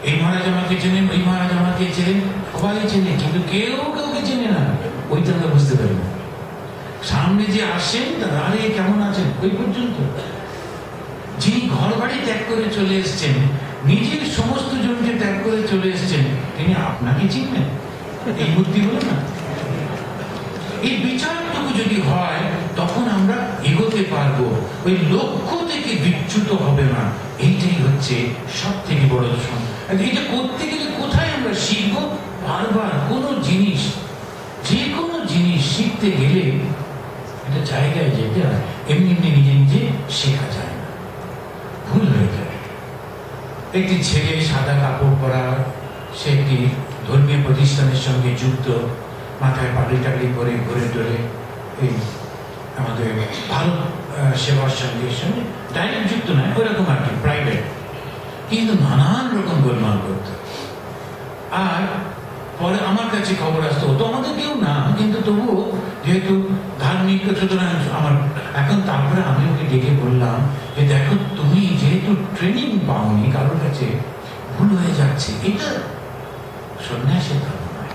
[SPEAKER 1] এই মহারাজ আমাকে চেনেন, ওই মহারাজ আমাকে চেনেন, সবাই চেনে, কিন্তু কেউ কাউকে চেনে না। ওইটা আমরা বুঝতে পারি না। সামনে যে আসেন তারা, আরে কেমন আছেন, ওই পর্যন্ত। যিনি ঘর বাড়ি ত্যাগ করে চলে এসছেন, নিজের সমস্ত জনকে ত্যাগ করে চলে এসছেন, তিনি আপনাকে চিনবেন? এই বুদ্ধি হলো না। এই বিচারটুকু যদি হয় তখন আমরা এগোতে পারবো, ওই লক্ষ্য থেকে বিচ্যুত হবে না। এইটাই হচ্ছে সব থেকে বড় সমস্যা। এটা করতে গেলে কোথায় আমরা শিখবো? বারবার কোনো জিনিস, যে কোনো জিনিস শিখতে গেলে একটা জায়গায় যেতে হয়, এমনি এমনি নিজে নিজে শেখা যায় না, ভুল হয়ে যায়। একটি ছেলে সাদা কাপড় পরা, সে একটি ধর্মীয় প্রতিষ্ঠানের সঙ্গে যুক্ত, মাথায় পাগড়ি টাগড়ি করে ঘুরে টরে এই আমাদের ভারত সেবার সঙ্গে ডাইরেক্ট যুক্ত নয়, ওরকম আর কি, প্রাইভেট, কিন্তু নানান রকম গোলমাল করত। আর পরে আমার কাছে খবর আসতো, তো আমাদের কেউ না, কিন্তু তবুও যেহেতু ধার্মিক, সুতরাং আমার এখন, তারপরে আমি ওকে ডেকে বললাম যে দেখো, তুমি যেহেতু ট্রেনিং পাওনি, কারোর কাছে ভুল হয়ে যাচ্ছে, এটা সন্ন্যাসের ধর্ম নয়।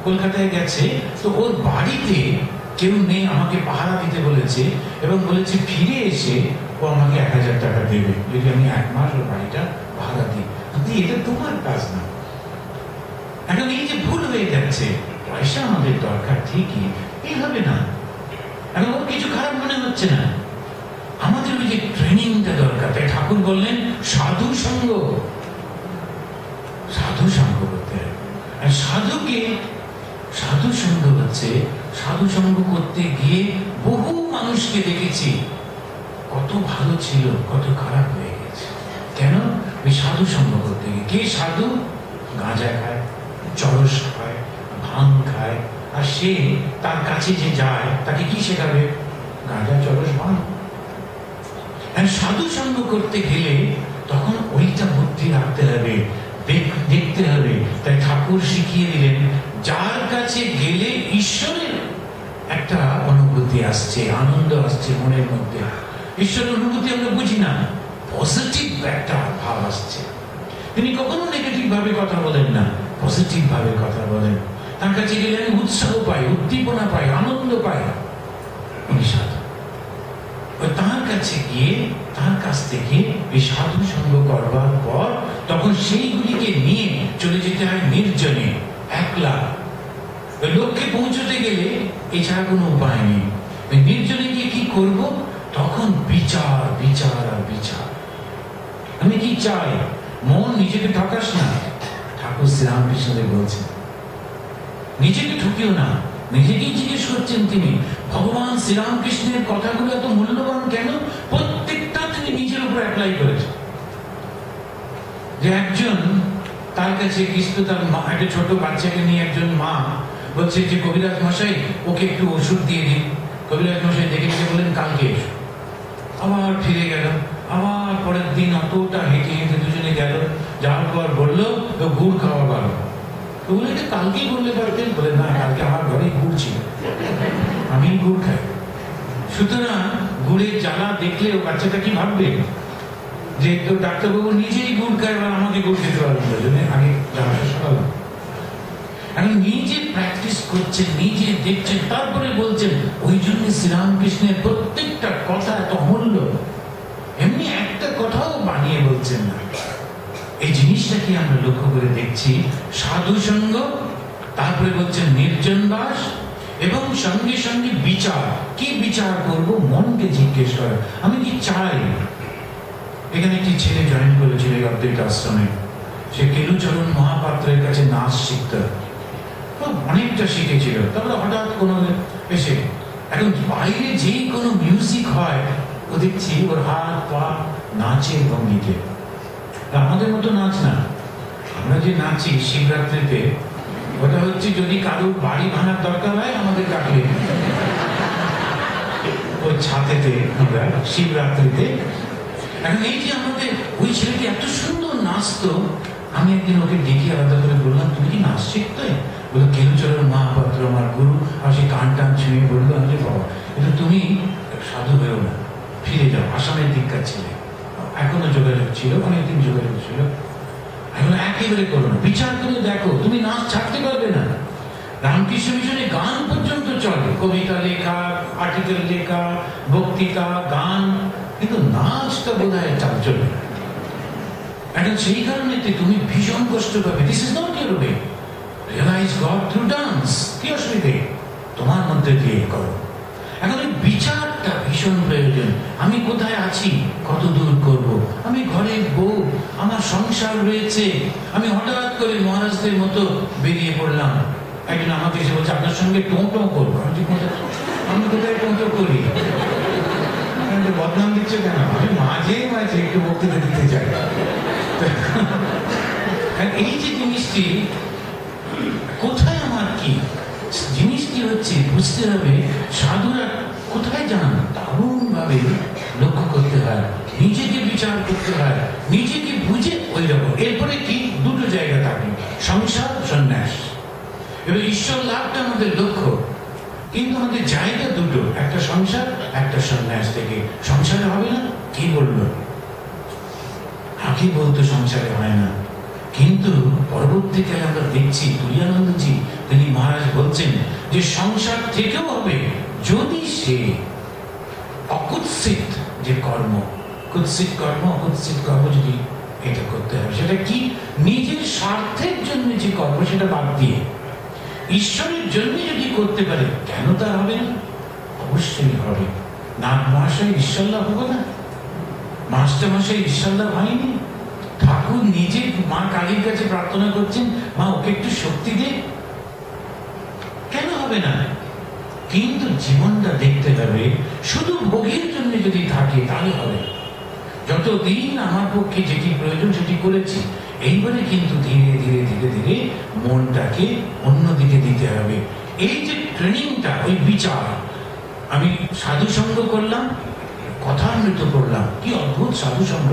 [SPEAKER 1] কলকাতায় গেছে, তো ওর বাড়িতে কেউ নেই, আমাকে পাহারা দিতে বলেছে, এবং বলেছে ফিরে এসে ও আমাকে 1000 টাকা দেবে যদি আমি 1 মাস ওর বাড়িটা পাহারা দিই। এটা তোমার কাজ না। এখন এই যে ভুল হয়ে যাচ্ছে, পয়সা আমাদের দরকার ঠিকই, এইভাবে না। এখন ওর কিছু খারাপ মনে হচ্ছে না, আমাদের ওই যে ট্রেনিংটা দরকার। তাই ঠাকুর বললেন সাধু সঙ্গ, সাধু সঙ্গ করতে হবে। আর সাধু সঙ্গ হচ্ছে, সাধু সঙ্গ করতে গিয়ে বহু মানুষকে দেখেছি, কত ভালো ছিল, কত খারাপ হয়ে গেছে। কেন? ওই সাধু সঙ্গ করতে গিয়ে। কে সাধু? গাঁজা খায়, চরস খায়, ভাং খায়, আর সে তার কাছে যে যায় তাকে কি শেখাবে? গাঁজা, চরস, ভাং। সাধু সঙ্গ করতে গেলে তখন ওইটা বুদ্ধি রাখতে হবে, দেখতে হবে। তাই ঠাকুর শিখিয়ে দিলেন, যার কাছে গেলে ঈশ্বরের একটা অনুভূতি আসছে, আনন্দ আসছে মনের মধ্যে। ঈশ্বরের অনুভূতি আমরা বুঝি না, পজিটিভ একটা ভাব আসছে। তিনি কখনো নেগেটিভ ভাবে কথা বলেন না, পজিটিভ ভাবে কথা বলেন। তার কাছে গেলে আমি উৎসাহ পাই, উদ্দীপনা পাই, আনন্দ পাই। উনি সাধু। তার কাছে গিয়ে, তার কাছ থেকে এই সাধু সঙ্গ করবার পর তখন সেইগুলিকে নিয়ে চলে যেতে হয় নির্জনে, একলা। ওই লক্ষ্যে পৌঁছতে গেলে এছাড়া কোনো উপায় নেই। ওই নির্জনে গিয়ে কি করব? তখন বিচার, বিচার আর বিচার। আমি কি চাই? মন, নিজেকে ঠকাস না। ঠাকুর শ্রীরামকৃষ্ণদেব বলছেন, নিজেকে ঠকিও না। নিজেকেই জিজ্ঞেস করছেন তিনি, ভগবান শ্রীরামকৃষ্ণের কথাগুলো এত মূল্যবান কেন? প্রত্যেকটা তিনি নিজের উপর অ্যাপ্লাই করেছেন। যে একজন তার কাছে কৃষ্ণ, তার মা, একটা ছোট বাচ্চাকে নিয়ে একজন মা বলছে যে কবিরাজ মশাই, ওকে একটু ওষুধ দিয়ে দিন। কবিরাজ মশাই দেখে বললেন কালকে এসো। আবার ফিরে গেল, আবার পরের দিন অতটা হেঁটে হেঁটে দুজনে গেল। যাওয়ার পর বললো গুড় খাওয়া ভালো। তো বলে কালকেই বললে পারতেন। বলে না, কালকে আমার ঘরে গুড় ছিল, আমি গুড় খাই। সুতরাং গুড়ের জ্বালা দেখলে ও বাচ্চাটা কি ভাববে? যে তো ডাক্তারবাবু নিজেই গুড় খায়, এবার আমাকে গুড় খেতে পারবেন, আগে জানাটা শোনালাম। এখন নিজে প্র্যাকটিস করছেন, নিজে দেখছেন, তারপরে বলছেন। ওই জন্য শ্রীরামকৃষ্ণের প্রত্যেকটা কথা এত অমূল্য। এমনি একটা কথাও বানিয়ে বলছেন না। এই জিনিসটাকে আমরা লক্ষ্য করে দেখছি। সাধু সঙ্গ, তারপরে বলছেন নির্জন বাস, এবং সঙ্গে সঙ্গে বিচার। কি বিচার করব? মনকে জিজ্ঞেস করা, আমি কি চাই। এখানে একটি ছেলে জয়েন করেছিল অদ্বৈত আশ্রমে। সে কেলুচরণ মহাপাত্রের কাছে নাচ শিখত, অনেকটা শিখেছিল। তারপরে হঠাৎ কোনো এসে, এখন বাইরে যেই কোনো মিউজিক হয়, ও দেখছি ওর হাত পা নাচের ভঙ্গিতে। আমাদের মতো নাচ না। আমরা যে নাচি শিবরাত্রিতে, ওটা হচ্ছে যদি কারোর বাড়ি ভাঙার দরকার হয় আমাদের ডাকলে, ওই ছাদেতে আমরা শিবরাত্রিতে। এখন এই যে আমাদের ওই ছেলেটি এত সুন্দর নাচ নাচতো, আমি একদিন ওকে ডেকে আলাদা করে বললাম, তুমি কি নাচ শিখতে? বললো, কেলুচরণ মহাপাত্র আমার গুরু। আর সে কান টান ছুঁয়ে বললো, আমি বাবা কিন্তু তুমি সাধু হয়েও না, ফিরে যাও, আসামের দীক্ষার ছেলে, এখনো যোগাযোগ ছিল, অনেকদিন যোগাযোগ ছিল। এখন একেবারে করো না, বিচার করে দেখো, তুমি নাচ ছাড়তে পারবে না। রামকৃষ্ণ মিশনে গান পর্যন্ত চলে, কবিতা লেখা, আর্টিকেল লেখা, বক্তৃতা, গান, কিন্তু নাচটা বোধ হয় চাপ চলবে না। এখন সেই কারণে তুমি ভীষণ কষ্ট পাবে। This is not your way. Realize God through dance. কি অসুবিধে? তোমার মধ্যে দিয়ে করো। এখন এই বিচারটা ভীষণ প্রয়োজন। আমি কোথায় আছি, কত দূর করব, আমি ঘরের বউ, আমার সংসার রয়েছে, আমি হঠাৎ করে মহারাজদের মতো বেরিয়ে পড়লাম। একজন আমাকে এসে বলছে, আপনার সঙ্গে টোঁ করবো। আমি কোথায় টোঁ করি? বদনাম দিচ্ছে কেন? আমি মাঝে মাঝে একটু বক্তৃতা দিতে চাই। এই যে জিনিসটি কোথায় আমার কি জিনিসটি হচ্ছে বুঝতে হবে। সাধুরা কোথায় যান দারুণ ভাবে লক্ষ্য করতে হয়, নিজেকে বিচার করতে হয়, নিজেকে বুঝে ওই রকম। এরপরে কি দুটো জায়গা থাকে, সংসার, সন্ন্যাস। এবার ঈশ্বর লাভটা আমাদের লক্ষ্য, কিন্তু আমাদের জায়গা দুটো, একটা সংসার, একটা সন্ন্যাস। থেকে সংসারে হবে না, কি বললো? আগে বলতো সংসারে হয় না, কিন্তু পরবর্তীকালে আমরা দেখছি তুরিয়ানন্দজি তিনি মহারাজ বলছেন যে সংসার থেকেও হবে যদি সে অকুৎসিত যে কর্ম, কুৎসিত কর্ম, অকুৎসিত কর্ম যদি এটা করতে হবে, সেটা কি? নিজের স্বার্থের জন্য যে কর্ম, সেটা বাদ দিয়ে ঈশ্বরের জন্য যদি করতে পারে, কেন তা হবে না? অবশ্যই হবে। নাগ মহাশয় ঈশ্বর লাভ হবে না? মাস্টার মশাই ঈশ্বর লাভ হয়নি? ঠাকুর নিজে মা কালীর কাছে প্রার্থনা করছেন, মা ওকে একটু শক্তি দে, কেন হবে না? কিন্তু জীবনটা দেখতে হবে, শুধু ভোগের জন্য যদি থাকে তাহলে হবে। যতদিন আমার পক্ষে যেটি প্রয়োজন সেটি করেছি, এইবারে কিন্তু ধীরে ধীরে ধীরে ধীরে মনটাকে অন্যদিকে দিতে হবে। এই যে ট্রেনিংটা, ওই বিচার। আমি সাধু সঙ্গ করলাম, কথামৃত পড়লাম, কি অদ্ভুত সাধু সঙ্গ।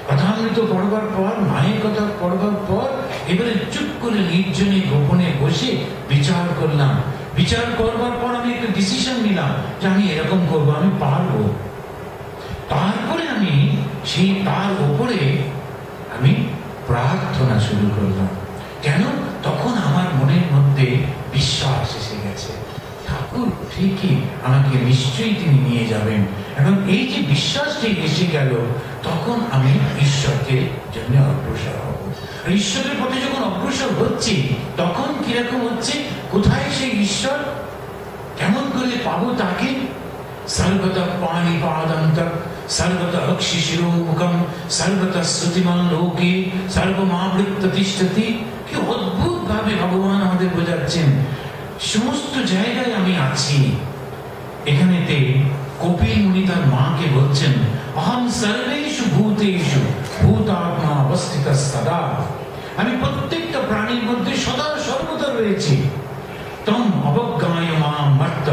[SPEAKER 1] কথামৃত পড়বার পর, মায়ের কথা পড়বার পর, এবারে চুপ করে নির্জনে গোপনে বসে বিচার করলাম। বিচার করবার পর আমি একটা ডিসিশন নিলাম যে আমি এরকম করবো, আমি পারবো। তারপরে আমি সেই তার উপরে আমি প্রার্থনা শুরু করলাম। কেন? তখন আমার মনের মধ্যে বিশ্বাস এসে গেছে, ঠাকুর ঠিকই আমাকে নিশ্চয়ই তিনি নিয়ে যাবেন। এবং এই যে বিশ্বাসটি এসে গেল, তখন আমি ঈশ্বরকে জন্য অগ্রসর হব। ঈশ্বরের পথে যখন অগ্রসর হচ্ছি, তখন কিরকম হচ্ছে, কোথায় সেই ঈশ্বর, কেমন করে পাবো তাকে? সর্বতঃ পাণিপাদান্তঃ সর্বতঃ শিশিরোমুখম সর্বতঃ শ্রুতিমান লোকে সর্বমাবৃত্য তিষ্ঠতি। কি অদ্ভুত ভাবে ভগবান আমাদের বোঝাচ্ছেন, সমস্ত জায়গায় আমি আছি। এখানেতে কপিল মুনি তার মাকে বলছেন, অহম সর্বেষু ভূতেষু ভূতাত্মা অবস্থিত সদা। আমি প্রত্যেকটা প্রাণীর মধ্যে সদা সর্বদা রয়েছি। তম অবজ্ঞায় মাম মর্ত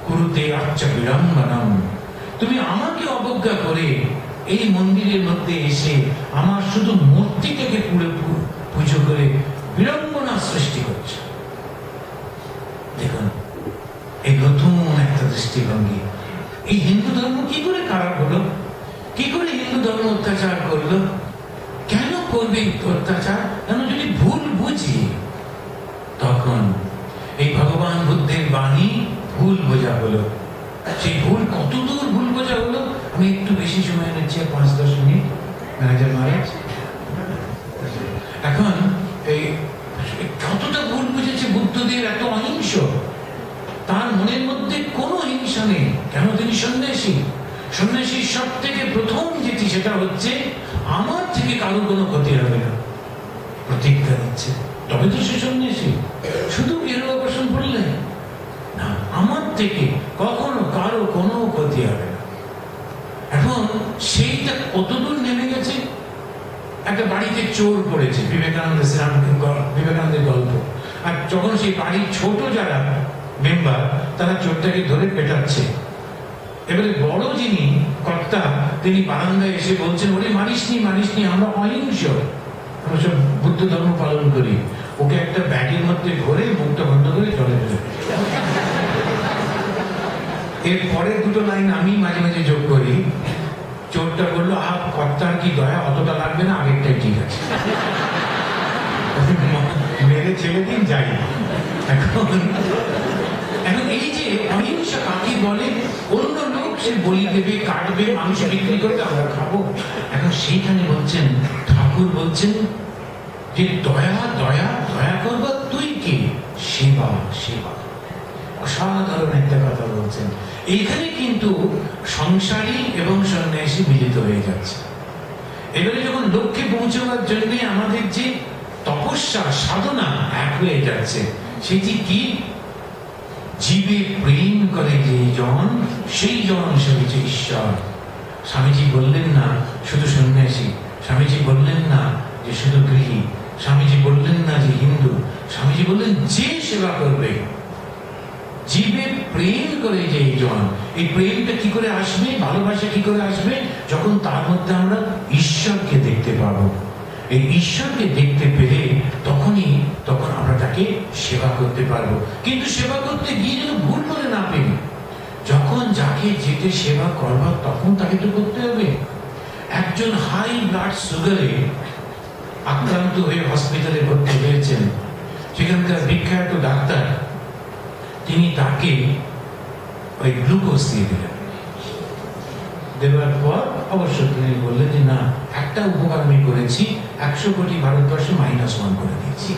[SPEAKER 1] কুরুতে আচ্চ বিড়ম্বনম। তুমি আমাকে অবজ্ঞা করে এই মন্দিরের মধ্যে এসে আমার শুধু মূর্তিটাকে পুজো করে বিড়ম্বনা সৃষ্টি করছে। দেখুন, এই নতুন একটা দৃষ্টিভঙ্গি। এই হিন্দু ধর্ম কি করে খারাপ হলো? কি করে হিন্দু ধর্ম অত্যাচার করলো? কেন করবে অত্যাচার? কেন? যদি ভুল বুঝি, তখন এই ভগবান বুদ্ধের বাণী ভুল বোঝা হলো। সেই ভুল কতদূর ভুল বোঝা হলো, আমি একটু বেশি সময় নিচ্ছি, 5-10 মিনিট ম্যানেজার মহারাজ। এখন এই কতটা ভুল বুঝেছে বুদ্ধদেব, এত অহিংস, তার মনের মধ্যে কোনো হিংসা নেই। কেন? তিনি সন্ন্যাসী। সন্ন্যাসীর সব থেকে প্রথম যেটি, সেটা হচ্ছে আমার থেকে কারো কোনো ক্ষতি হবে না, প্রতিজ্ঞা দিচ্ছে। তবে তো সে সন্ন্যাসী। শুধু গেরুয়াবসন পড়লে না, আমার থেকে কখনো কারো কোনো ক্ষতি হবে না। এখন সেইটা কতদূর নেমে গেছে। একটা বাড়িতে চোর পড়েছে, বিবেকানন্দের গল্প। আর যখন সেই বাড়ির ছোট যারা মেম্বার, তারা চোরটাকে ধরে পেটাচ্ছে। এবারে বড় যিনি কর্তা, তিনি বারান্দায় এসে বলছেন, ওরে মারিসনি মারিসনি, আমরা অহিংস, আমরা সব বুদ্ধ ধর্ম পালন করি। ওকে একটা ব্যাগের মধ্যে ভরে মুখটা বন্ধ করে চলে গেল। এর পরের দুটো লাইন আমি মাঝে মাঝে যোগ করি। চোরটা বললো, কর্তার কি দয়া, অতটা লাগবে না, আগেরটাই ঠিক আছে, মেরে ছেলে দিন যাই। এখন এই যে অহিংসা কাকে বলে, অন্য লোক সে বলি দেবে, কাটবে, মাংস বিক্রি করবে, আমরা খাবো। এখন সেইখানে বলছেন, ঠাকুর বলছেন যে দয়া দয়া দয়া করবো, তুই কি সেবা সেবা। অসাধারণ একটা কথা বলছেন। এইখানে কিন্তু সংসারী এবং সন্ন্যাসী মিলিত হয়ে যাচ্ছে। এবারে যখন লক্ষ্যে পৌঁছাবার জন্য আমাদের যে তপস্যা সাধনা এক হয়ে যাচ্ছে, সেটি কি? জীবে প্রেম করে যে জন, সেই জন সে হচ্ছে ঈশ্বর। স্বামীজি বললেন না শুধু সন্ন্যাসী, স্বামীজি বললেন না যে শুধু গৃহী, স্বামীজি বললেন না যে হিন্দু, স্বামীজি বললেন যে সেবা করবে। জীবে প্রেম করে যে জন, এই প্রেমটা কি করে আসবে, ভালোবাসা কি করে আসবে? যখন তার মধ্যে আমরা ঈশ্বরকে দেখতে পাবো। এই ঈশ্বরকে দেখতে পেলে তখন আমরা তাকে সেবা করতে পারবো। কিন্তু সেবা করতে গিয়ে যেন ভুল করে না পেরি। যখন যাকে যেতে সেবা করবার, তখন তাকে তো করতে হবে। একজন হাই ব্লাড সুগারে আক্রান্ত হয়ে হসপিটালে ভর্তি হয়েছেন, সেখানকার বিখ্যাত ডাক্তার তিনি তাকে ওই গ্লুকোজ দিয়ে দিলেন। দেওয়ার পর অবশ্য তিনি বললেন যে না, একটা উপকার আমি করেছি, 100 কোটি ভারতবর্ষে -1 করে দিয়েছি।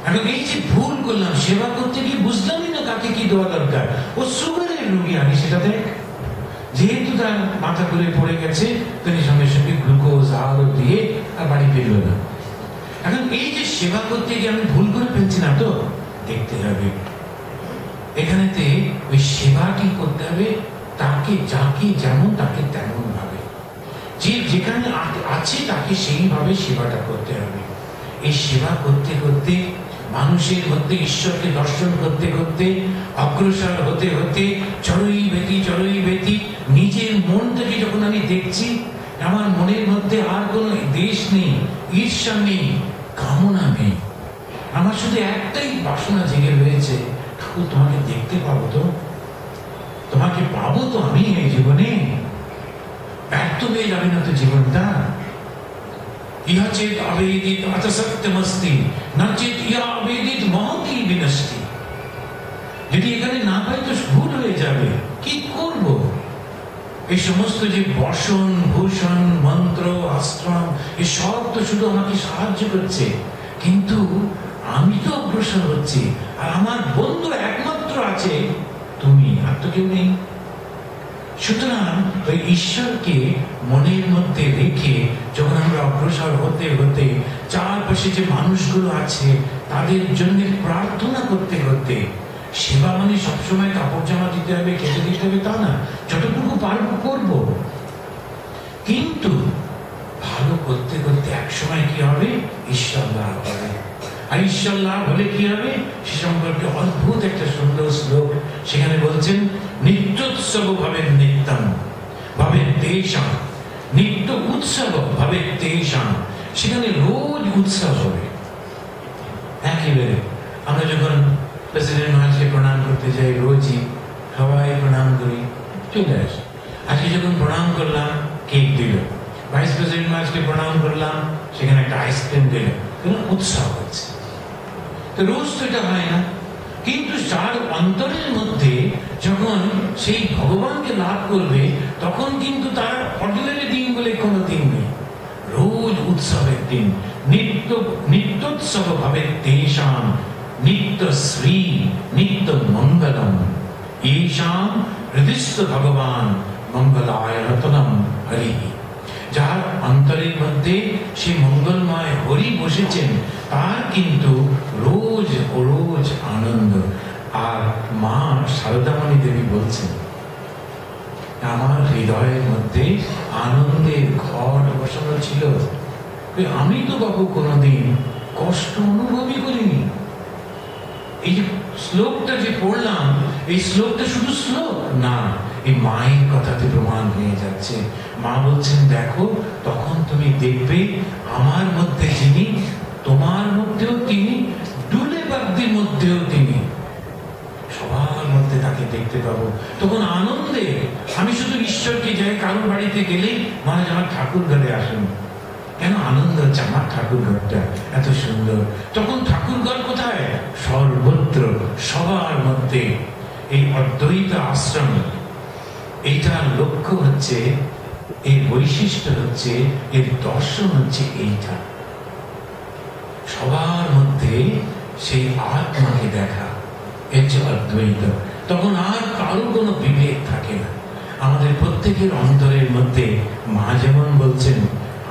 [SPEAKER 1] এখন এই যে ভুল করলাম, সেবা করতে গিয়ে বুঝলামই না কাকে কি দেওয়া দরকার। ও সুগারের রোগী, আমি সেটা দেখ, যেহেতু তার মাথা ঘুরে পড়ে গেছে, তিনি সঙ্গে সঙ্গে গ্লুকোজ আরো দিয়ে আর বাড়ি ফিরল না। এখন এই যে সেবা করতে গিয়ে আমি ভুল করে ফেলছি না তো, দেখতে হবে এখানেতে ওই সেবাটি করতে হবে তাকে, যাকে যেমন তাকে তেমন ভাবে, যে যেখানে আছে তাকে সেইভাবে সেবাটা করতে হবে। এই সেবা করতে করতে, মানুষের মধ্যে ঈশ্বরকে দর্শন করতে করতে, অগ্রসর হতে হতে, চরই বেতি নিজের মনটাকে যখন আমি দেখছি, আমার মনের মধ্যে আর কোনো দেশ নেই, ঈর্ষা নেই, কামনা নেই, আমার শুধু একটাই বাসনা জেগে রয়েছে, ঠাকুর তোমাকে দেখতে পাবো তো, তোমাকে পাবো তো আমি এই জীবনে। ব্যর্থ হয়ে যাবে না তো জীবনটা। ইহা চেত আবেদিত অসত্যমস্তি, না চেত ইহা আবেদিত মহতি বিনষ্টি। যদি এখানে না পাই তো ভুল হয়ে যাবে, কি করব? এই সমস্ত যে বসন ভূষণ মন্ত্র আশ্রম, এই সব তো শুধু আমাকে সাহায্য করছে, কিন্তু আমি তো অগ্রসর হচ্ছি, আর আমার বন্ধু একমাত্র আছে তুমি, আর তো কেউ নেই। সুতরাং ওই ঈশ্বরকে মনের মধ্যে রেখে যখন আমরা অগ্রসর হতে হতে, চারপাশে যে মানুষগুলো আছে তাদের জন্য প্রার্থনা করতে করতে, সেবা মানে সবসময় কাপড় জামা দিতে হবে, খেতে দিতে হবে তা না, যতটুকু পারবো করবো। কিন্তু ভালো করতে করতে একসময় কি হবে? ঈশ্বর লাভ হবে। আর ঈশ্বর লাভ হলে কি হবে? সে সম্পর্কে অদ্ভুত একটা সুন্দর শ্লোক সেখানে বলছেন, নিত্যোৎসব ভাবে নিত্যম ভাবে তেষাম, নিত্য উৎসব ভাবে তেষাম। সেখানে রোজ উৎসব হবে। একেবারে আমরা যখন প্রেসিডেন্ট মহাশয়কে প্রণাম করতে যাই, রোজই সবাই প্রণাম করি, চলে আসে। আজকে যখন প্রণাম করলাম, কেক দিল। ভাইস প্রেসিডেন্ট মহাশয়কে প্রণাম করলাম, সেখানে একটা আইসক্রিম দিল। উৎসব হচ্ছে। তো রোজ তো এটা হয় না, কিন্তু যার অন্তরের মধ্যে যখন সেই ভগবানকে লাভ করবে, তখন কিন্তু তার অর্ডিনারি দিন বলে কোনো দিন নেই, রোজ উৎসবের দিন। নিত্যোৎসব ভাবে তেষাম, নিত্য শ্রী নিত্য মঙ্গলম, ঈশাম হৃদিস্থ ভগবান মঙ্গলায় রতনম হরি। যার অন্তরের মধ্যে সে মঙ্গলময় হরি বসেছেন, তার কিন্তু রোজ ও রোজ আনন্দ। আর মা শারদামণি দেবী বলছেন, আমার হৃদয়ের মধ্যে আনন্দের ঘর বসানো ছিল। আমি তো বাবু কোনোদিন কষ্ট অনুভবই করিনি। এই যে শ্লোকটা যে পড়লাম, এই শ্লোকটা শুধু শ্লোক না, এই মায়ের কথাতে প্রমাণ হয়ে যাচ্ছে। মা বলছেন, দেখো তখন তুমি দেখবে আমার মধ্যে যিনি, তোমার মধ্যেও তিনি, ডুলে বাগদির মধ্যেও তিনি, সবার মধ্যে তাকে দেখতে পাবো। তখন আনন্দে আমি শুধু ঈশ্বরকে যাই, কারোর বাড়িতে গেলেই মনে হয় আমার ঠাকুর ঘরে আসেন, কেন আনন্দ হচ্ছে, আমার ঠাকুর ঘরটা এত সুন্দর। তখন ঠাকুর ঘর কোথায়? সর্বত্র, সবার মধ্যে। এই অদ্বৈত আশ্রম, এইটার লক্ষ্য হচ্ছে, এর বৈশিষ্ট্য হচ্ছে, এর দর্শন হচ্ছে এইটা, সবার মধ্যে সেই আত্মাকে দেখা, এর যে অদ্বৈত। তখন আর কারো কোনো বিভেদ থাকে না, আমাদের প্রত্যেকের অন্তরের মধ্যে। মা যেমন বলছেন,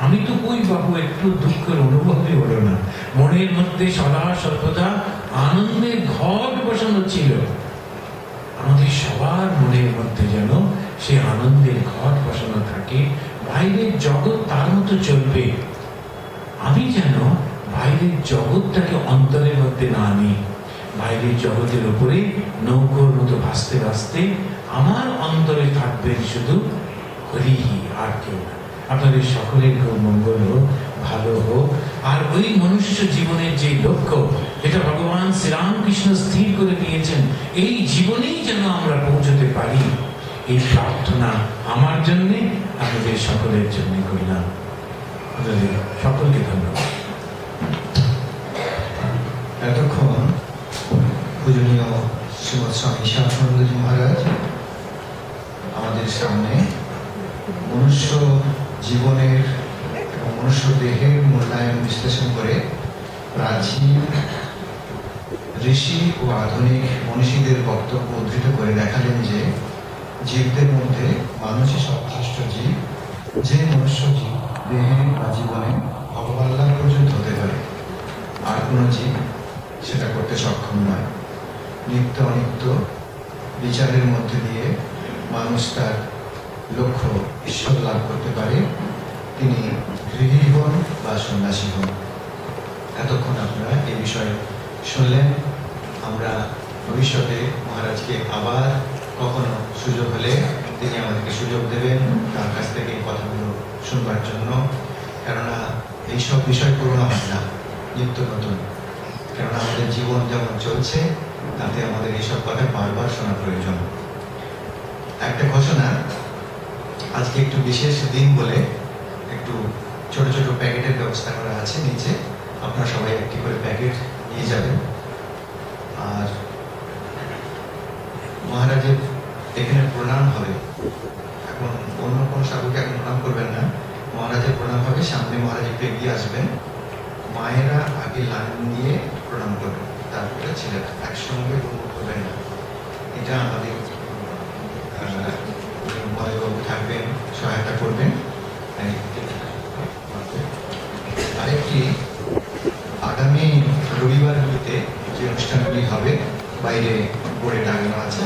[SPEAKER 1] আমি তো কই বাবু একটু দুঃখের অনুভবই হলো না, মনের মধ্যে সদা সর্বদা আনন্দের ঘট বসানো ছিল। আমাদের সবার মনের মধ্যে যেন সে আনন্দের ঘট বসানো থাকে, বাইরের জগৎ তার মতো চলবে, আমি যেন বাইরের জগৎটাকে অন্তরের মধ্যে না আনি। বাইরের জগতের উপরে নৌকোর মতো ভাসতে ভাসতে আমার অন্তরে থাকবেন শুধু হরি, আর কেউ না। আপনাদের সকলের খুব মঙ্গল হোক, ভালো হোক। আর ওই মনুষ্য জীবনের যে লক্ষ্য, এটা ভগবান শ্রীরামকৃষ্ণ স্থির করে দিয়েছেন, এই জীবনেই যেন আমরা পৌঁছতে পারি, এই প্রার্থনা আমার জন্য, আপনাদের সকলের জন্য করলাম। আপনাদের সকলকে ধন্যবাদ।
[SPEAKER 2] এতক্ষণ পূজনীয় শ্রীমৎ স্বামী শারদানন্দজি মহারাজ আমাদের সামনে মনুষ্য জীবনের এবং মনুষ্য দেহের মূল্যায়ন বিশ্লেষণ করে প্রাচীন ঋষি ও আধুনিক মনীষীদের বক্তব্য উদ্ধৃত করে দেখালেন যে জীবদের মধ্যে মানুষই সর্বশ্রেষ্ঠ জীব, যে মনুষ্য জীব দেহে বা জীবনে ভগবান লাভ পর্যন্ত হতে পারে, আর কোনো জীব সেটা করতে সক্ষম নয়। নিত্য অনিত্য বিচারের মধ্যে দিয়ে মানুষ তার লক্ষ্য ঈশ্বর লাভ করতে পারে, তিনি গৃহী হন বা সন্ন্যাসী হন। এতক্ষণ আপনারা এই বিষয়ে শুনলেন। আমরা ভবিষ্যতে মহারাজকে আবার কখনো সুযোগ হলে তিনি আমাদেরকে সুযোগ দেবেন তার কাছ থেকে এই কথাগুলো শুনবার জন্য, কেননা এইসব বিষয় পুরোনো হয় না, নিত্য নতুন। কেননা আমাদের জীবন যেমন চলছে তাতে আমাদের এইসব কথা বারবার শোনা প্রয়োজন। একটা ঘোষণা, আজকে একটু বিশেষ দিন বলে একটু ছোট ছোট প্যাকেটের ব্যবস্থা করা আছে নিচে, আপনারা সবাই একটি করে প্যাকেট নিয়ে যাবেন। আর মহারাজের এখানে প্রণাম হবে, এখন অন্য কোনো সাধুকে এখন প্রণাম করবেন না, মহারাজের প্রণাম হবে, সামনে মহারাজ একটু এগিয়ে আসবেন, মায়েরা আগে লাইন দিয়ে প্রণাম করবেন, তারপরে ছেলেরা একসঙ্গে প্রণাম করবেন না। এটা আমাদের মহাদেববাবু থাকবেন, সহায়তা করবেন। আরেকটি, আগামী রবিবারগুলিতে যে অনুষ্ঠানগুলি হবে বাইরে